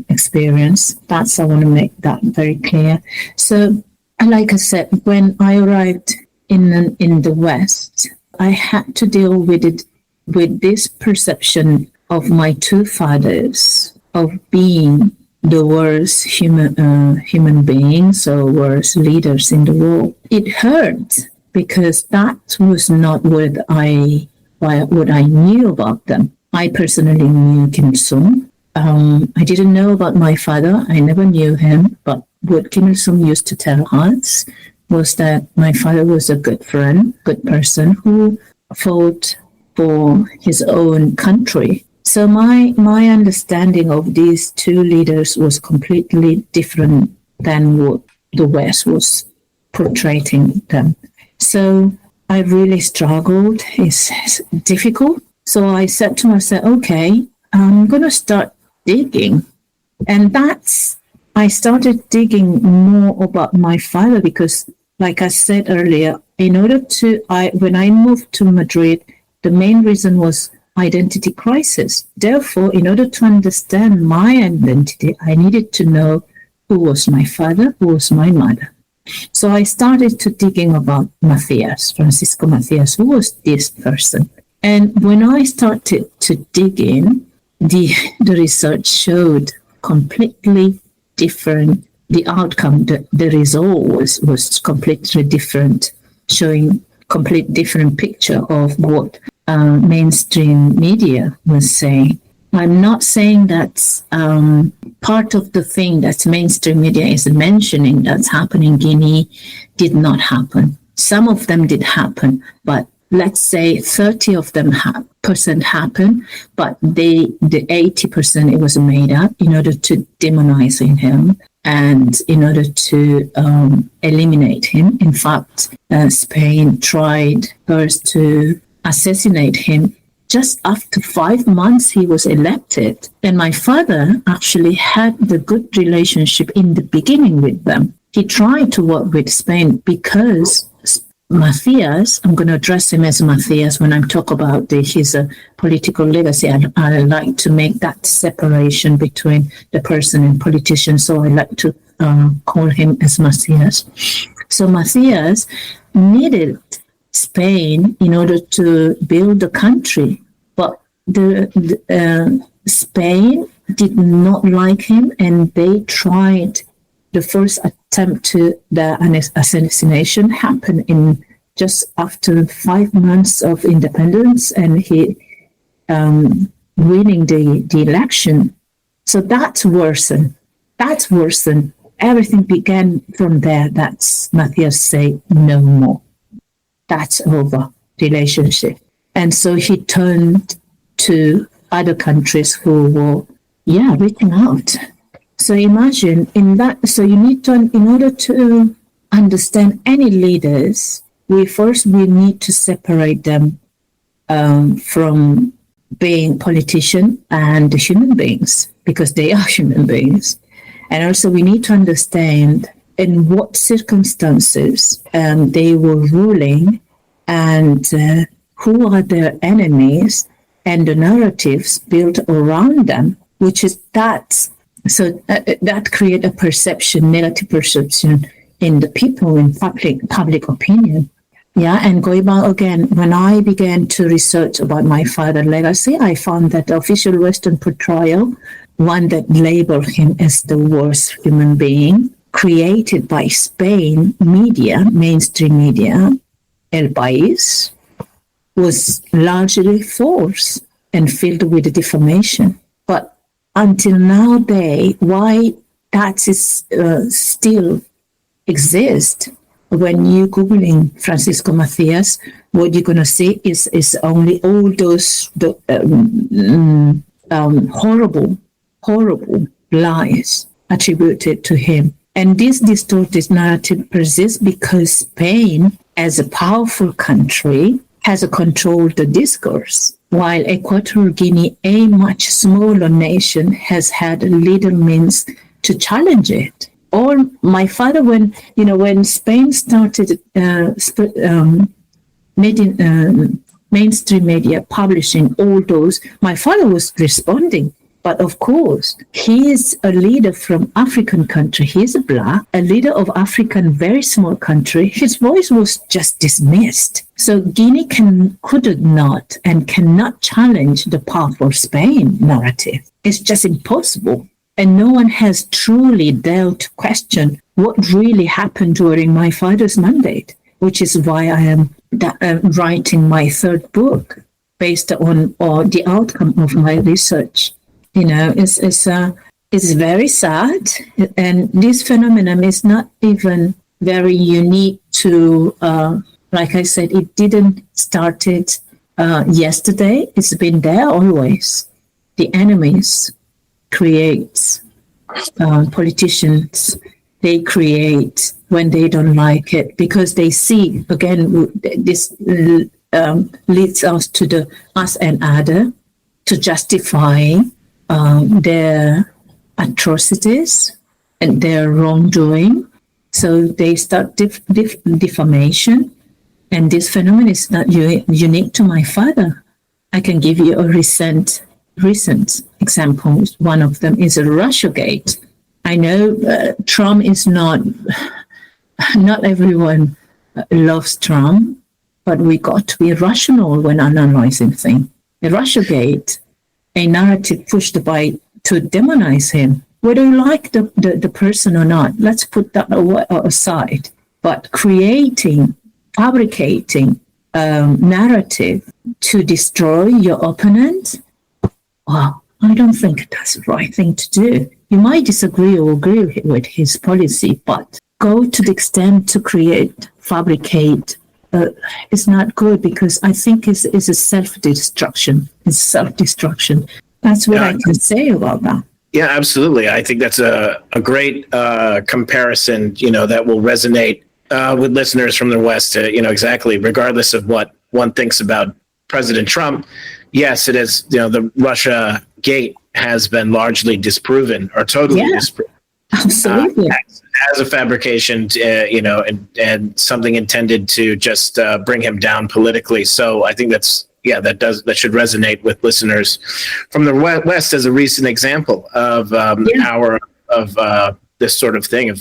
experience. I want to make that very clear. So, like I said, when I arrived in the West, I had to deal with this perception of my two fathers of being the worst human beings or worst leaders in the world. It hurt because that was not what I knew about them. I personally knew Kim Il-sung. I didn't know about my father. I never knew him. But what Kim Il-sung used to tell us was that my father was a good friend, good person who fought for his own country. So my understanding of these two leaders was completely different than what the West was portraying them. So I really struggled. It's difficult. So I said to myself, okay, I'm going to start digging. And I started digging more about my father because, like I said earlier, when I moved to Madrid, the main reason was identity crisis. Therefore, in order to understand my identity, I needed to know who was my father, who was my mother. So I started to digging about Macias, Francisco Macías. Who was this person? And when I started to dig in, the research showed completely different. The outcome, the result was completely different, showing complete different picture of what mainstream media was saying. I'm not saying that part of the thing that mainstream media is mentioning that's happening in Guinea did not happen. Some of them did happen, but let's say 30 of them percent happened, but the 80% it was made up in order to demonize him and in order to eliminate him. In fact, Spain tried first to assassinate him. Just after 5 months, he was elected. And my father actually had the good relationship in the beginning with them. He tried to work with Spain because Macias, I'm going to address him as Macias when I'm talking about his political legacy. I like to make that separation between the person and politician. So I like to call him as Macias. So Macias needed Spain in order to build the country, but Spain did not like him, and they tried. The first attempt to the assassination happened in just after 5 months of independence, and he winning the election. So that's worsened. Everything began from there. That's Macias say no more. That's over, relationship. And so he turned to other countries who were, reaching out. So imagine so you need to, in order to understand any leaders, we need to separate them from being politicians and human beings, because they are human beings. And also we need to understand in what circumstances they were ruling, and who are their enemies, and the narratives built around them, which is that. So that create a perception, negative perception in the people, in public opinion. Yeah, and going back again, when I began to research about my father's legacy, I found that the official Western portrayal, one that labeled him as the worst human being, created by Spain media, mainstream media, El País, was largely false and filled with defamation. But until nowadays, why that is still exist? When you Googling Francisco Macías, what you're going to see is only all those horrible lies attributed to him. And this distorted narrative persists because Spain, as a powerful country, has controlled the discourse, while Equatorial Guinea, a much smaller nation, has had little means to challenge it. Or my father, when Spain started mainstream media publishing all those, my father was responding. But of course, he is a leader from African country. He's black, a leader of African, very small country. His voice was just dismissed. So Guinea could not and cannot challenge the powerful Spain narrative. It's just impossible. And no one has truly dared to question what really happened during my father's mandate, which is why I am writing my third book based on the outcome of my research. It's very sad, and this phenomenon is not even very unique to, like I said, it didn't started yesterday. It's been there always. The enemies create politicians. they create when they don't like it, because they see, again, this leads us to us and other to justify their atrocities and their wrongdoing. So they start defamation. And this phenomenon is not unique to my father. I can give you a recent example. One of them is Russiagate. I know Trump is not everyone loves Trump, but we got to be rational when analyzing things. The Russiagate, a narrative pushed to demonize him. Whether you like the person or not, let's put that aside. But fabricating narrative to destroy your opponent, well, I don't think that's the right thing to do. You might disagree or agree with his policy, but go to the extent to fabricate is not good, because I think it's a self-destruction. It's self-destruction. That's what I can say about that. Yeah, absolutely. I think that's a great comparison, that will resonate with listeners from the West, exactly, regardless of what one thinks about President Trump. Yes, it is, the Russia gate has been largely disproven, or totally disproven. Absolutely. As a fabrication, and something intended to just bring him down politically. So I think that should resonate with listeners from the West as a recent example of this sort of thing of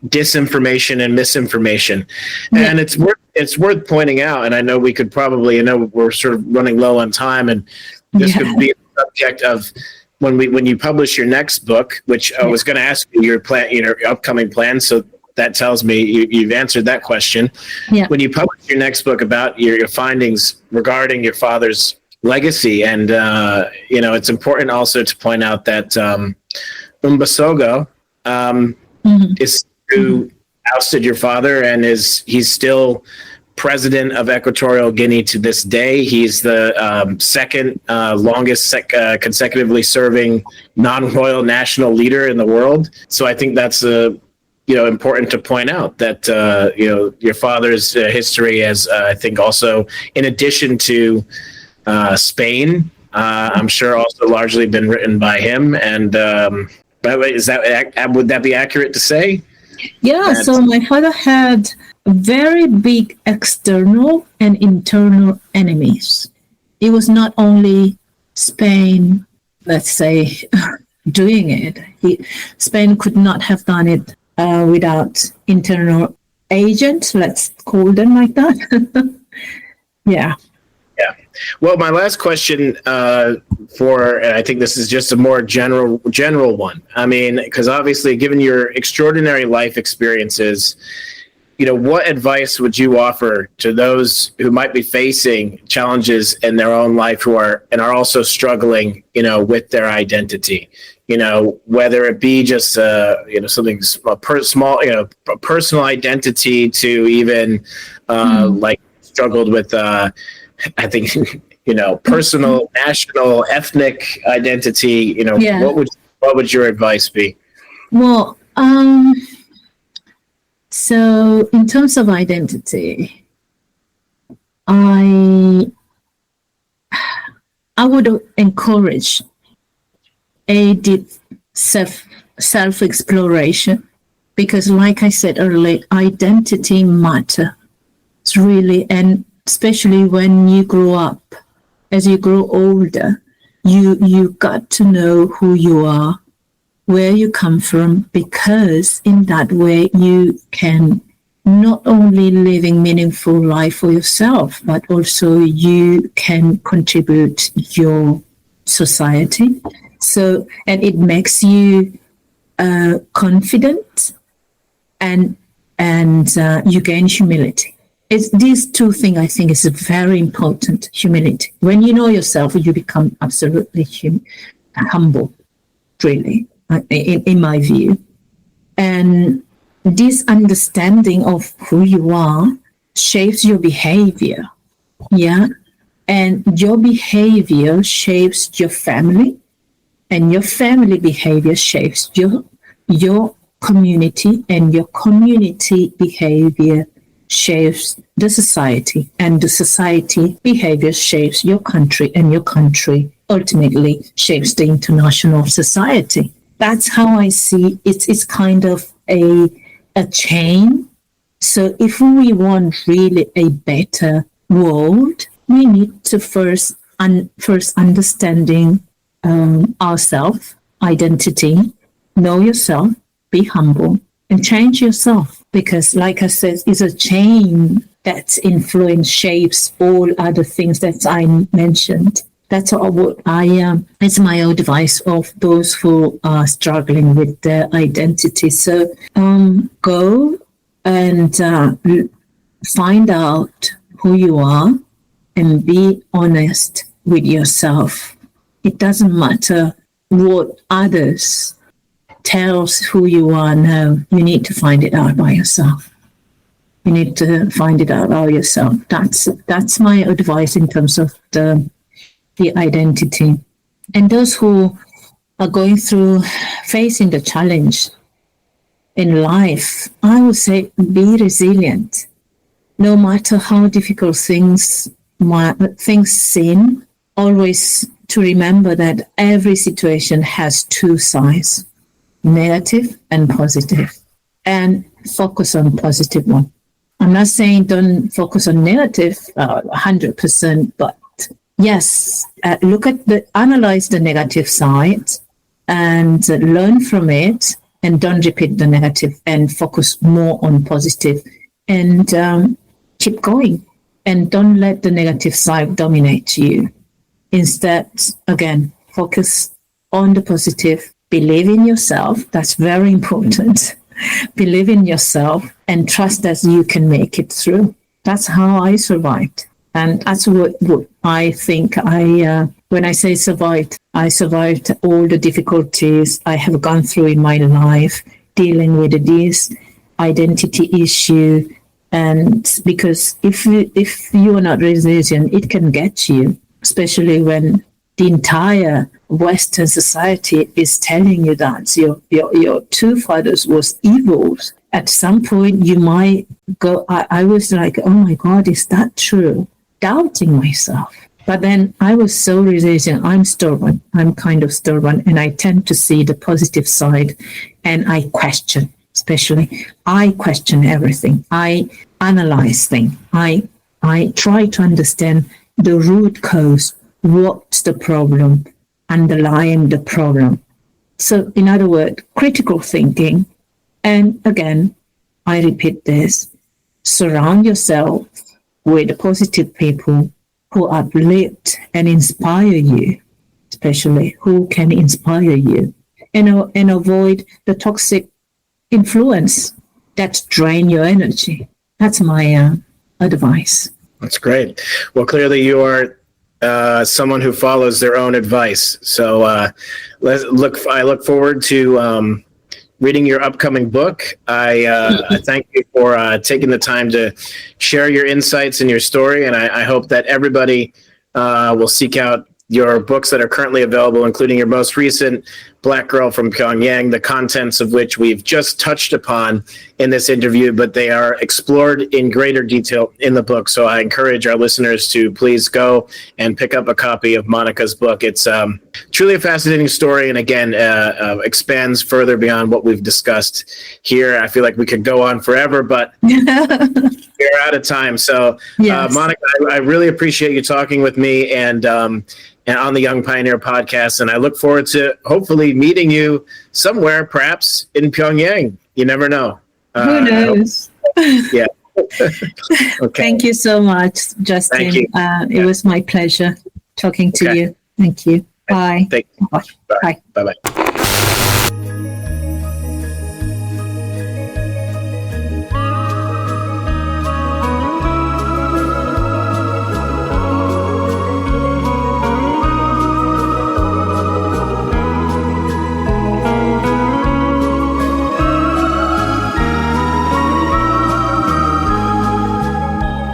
disinformation and misinformation. Yeah. And it's worth pointing out, and I know we could probably, we're sort of running low on time, and this could be a subject of when you publish your next book, which I was going to ask you your plan, your upcoming plans. So that tells me you've answered that question. Yeah. When you publish your next book about your findings regarding your father's legacy, and it's important also to point out that Umbasogo is who ousted your father, and he's still president of Equatorial Guinea to this day. He's the second longest consecutively serving non-royal national leader in the world. So I think that's important to point out that your father's history has, I think, also, in addition to Spain, I'm sure also largely been written by him. And by the way, would that be accurate to say? Yeah. So my father had very big external and internal enemies. It was not only Spain, let's say, doing it. Spain could not have done it without internal agents, let's call them like that. Yeah. Yeah. Well, my last question and I think this is just a more general one. I mean, because obviously, given your extraordinary life experiences, what advice would you offer to those who might be facing challenges in their own life who are also struggling, with their identity? Whether it be just something small, a personal identity, to even like struggled with I think personal, national, ethnic identity. What would your advice be? Well, so in terms of identity, I would encourage a deep self-exploration, because like I said earlier, identity matters really, and especially when you grow up, as you grow older, you got to know who you are, where you come from, because in that way you can not only living meaningful life for yourself, but also you can contribute your society. So, and it makes you confident, and you gain humility. It's these two things, I think, is very important. Humility. When you know yourself, you become absolutely humble, really, in my view. And this understanding of who you are shapes your behavior. Yeah. And your behavior shapes your family, and your family behavior shapes your community, and your community behavior shapes the society, and the society behavior shapes your country, and your country ultimately shapes the international society. That's how I see it. It's kind of a chain. So if we want really a better world, we need to first understanding ourselves, identity, know yourself, be humble, and change yourself. Because like I said, it's a chain that influence shapes all other things that I mentioned. That's all what it's my advice of those who are struggling with their identity. So go and find out who you are and be honest with yourself. It doesn't matter what others tells who you are now. You need to find it out by yourself. You need to find it out by yourself. That's my advice in terms of the identity. And those who are going through facing the challenge in life, I would say be resilient. No matter how difficult things seem, always to remember that every situation has two sides, negative and positive, and focus on positive one. I'm not saying don't focus on negative 100%, but yes, analyze the negative side and learn from it, and don't repeat the negative, and focus more on positive, and keep going, and don't let the negative side dominate you. Instead, again, focus on the positive. Believe in yourself. That's very important. Believe in yourself and trust that you can make it through. That's how I survived. And that's what I think when I say survived, I survived all the difficulties I have gone through in my life, dealing with this identity issue. And because if you are not resilient, it can get you, especially when the entire Western society is telling you that your two fathers was evil. At some point, you might go, I was like, oh my God, is that true? Doubting myself. But then I was so resilient. I'm stubborn. I'm kind of stubborn. And I tend to see the positive side. And I question, I question everything. I analyze things. I try to understand the root cause. What's the problem? Underlying the problem. So in other words, critical thinking. And again, I repeat this, surround yourself with positive people who uplift and inspire you, especially who can inspire you, and avoid the toxic influence that drain your energy. That's my advice. That's great. Well, clearly you are someone who follows their own advice. So I look forward to reading your upcoming book. I thank you for taking the time to share your insights and your story. And I hope that everybody will seek out your books that are currently available, including your most recent, Black Girl from Pyongyang, the contents of which we've just touched upon in this interview, but they are explored in greater detail in the book. So I encourage our listeners to please go and pick up a copy of Monica's book. It's truly a fascinating story, and again, expands further beyond what we've discussed here. I feel like we could go on forever, but we're out of time. So, yes. Monica, I really appreciate you talking with me and on the Young Pioneer podcast. And I look forward to hopefully meeting you somewhere, perhaps in Pyongyang. You never know. Who knows? Yeah. Okay. Thank you so much, Justin. Thank you. It was my pleasure talking to you. Thank you. Bye. Thank you. Bye. Bye. Bye-bye.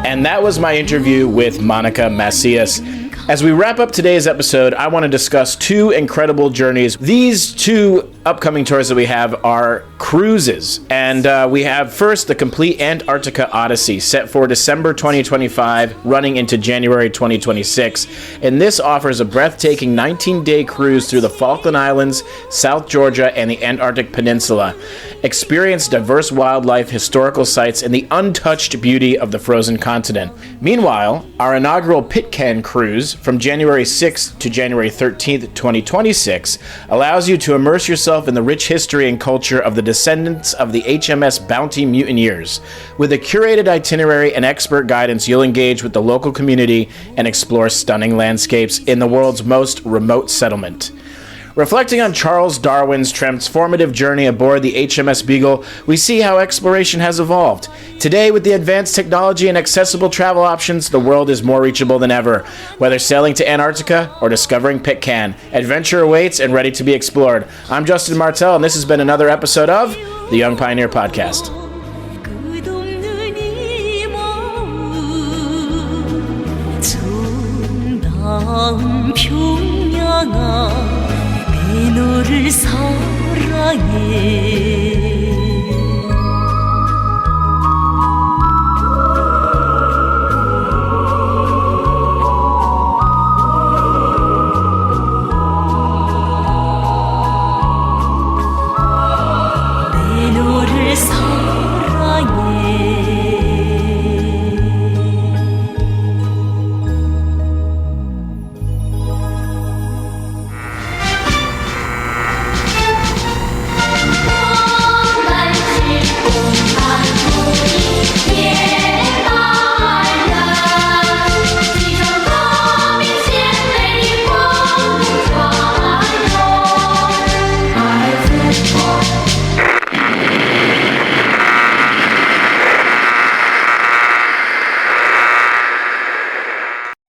And that was my interview with Monica Macias. As we wrap up today's episode, I want to discuss two incredible journeys these two upcoming tours that we have are cruises. And we have first the Complete Antarctica Odyssey, set for December 2025, running into January 2026. And this offers a breathtaking 19-day cruise through the Falkland Islands, South Georgia, and the Antarctic Peninsula. Experience diverse wildlife, historical sites, and the untouched beauty of the frozen continent. Meanwhile, our inaugural Pitcairn cruise from January 6th to January 13th, 2026 allows you to immerse yourself in the rich history and culture of the descendants of the HMS Bounty mutineers. With a curated itinerary and expert guidance, you'll engage with the local community and explore stunning landscapes in the world's most remote settlement. Reflecting on Charles Darwin's transformative journey aboard the HMS Beagle, we see how exploration has evolved. Today, with the advanced technology and accessible travel options, the world is more reachable than ever. Whether sailing to Antarctica or discovering Pitcairn, adventure awaits and ready to be explored. I'm Justin Martell, and this has been another episode of the Young Pioneer Podcast. 너를 사랑해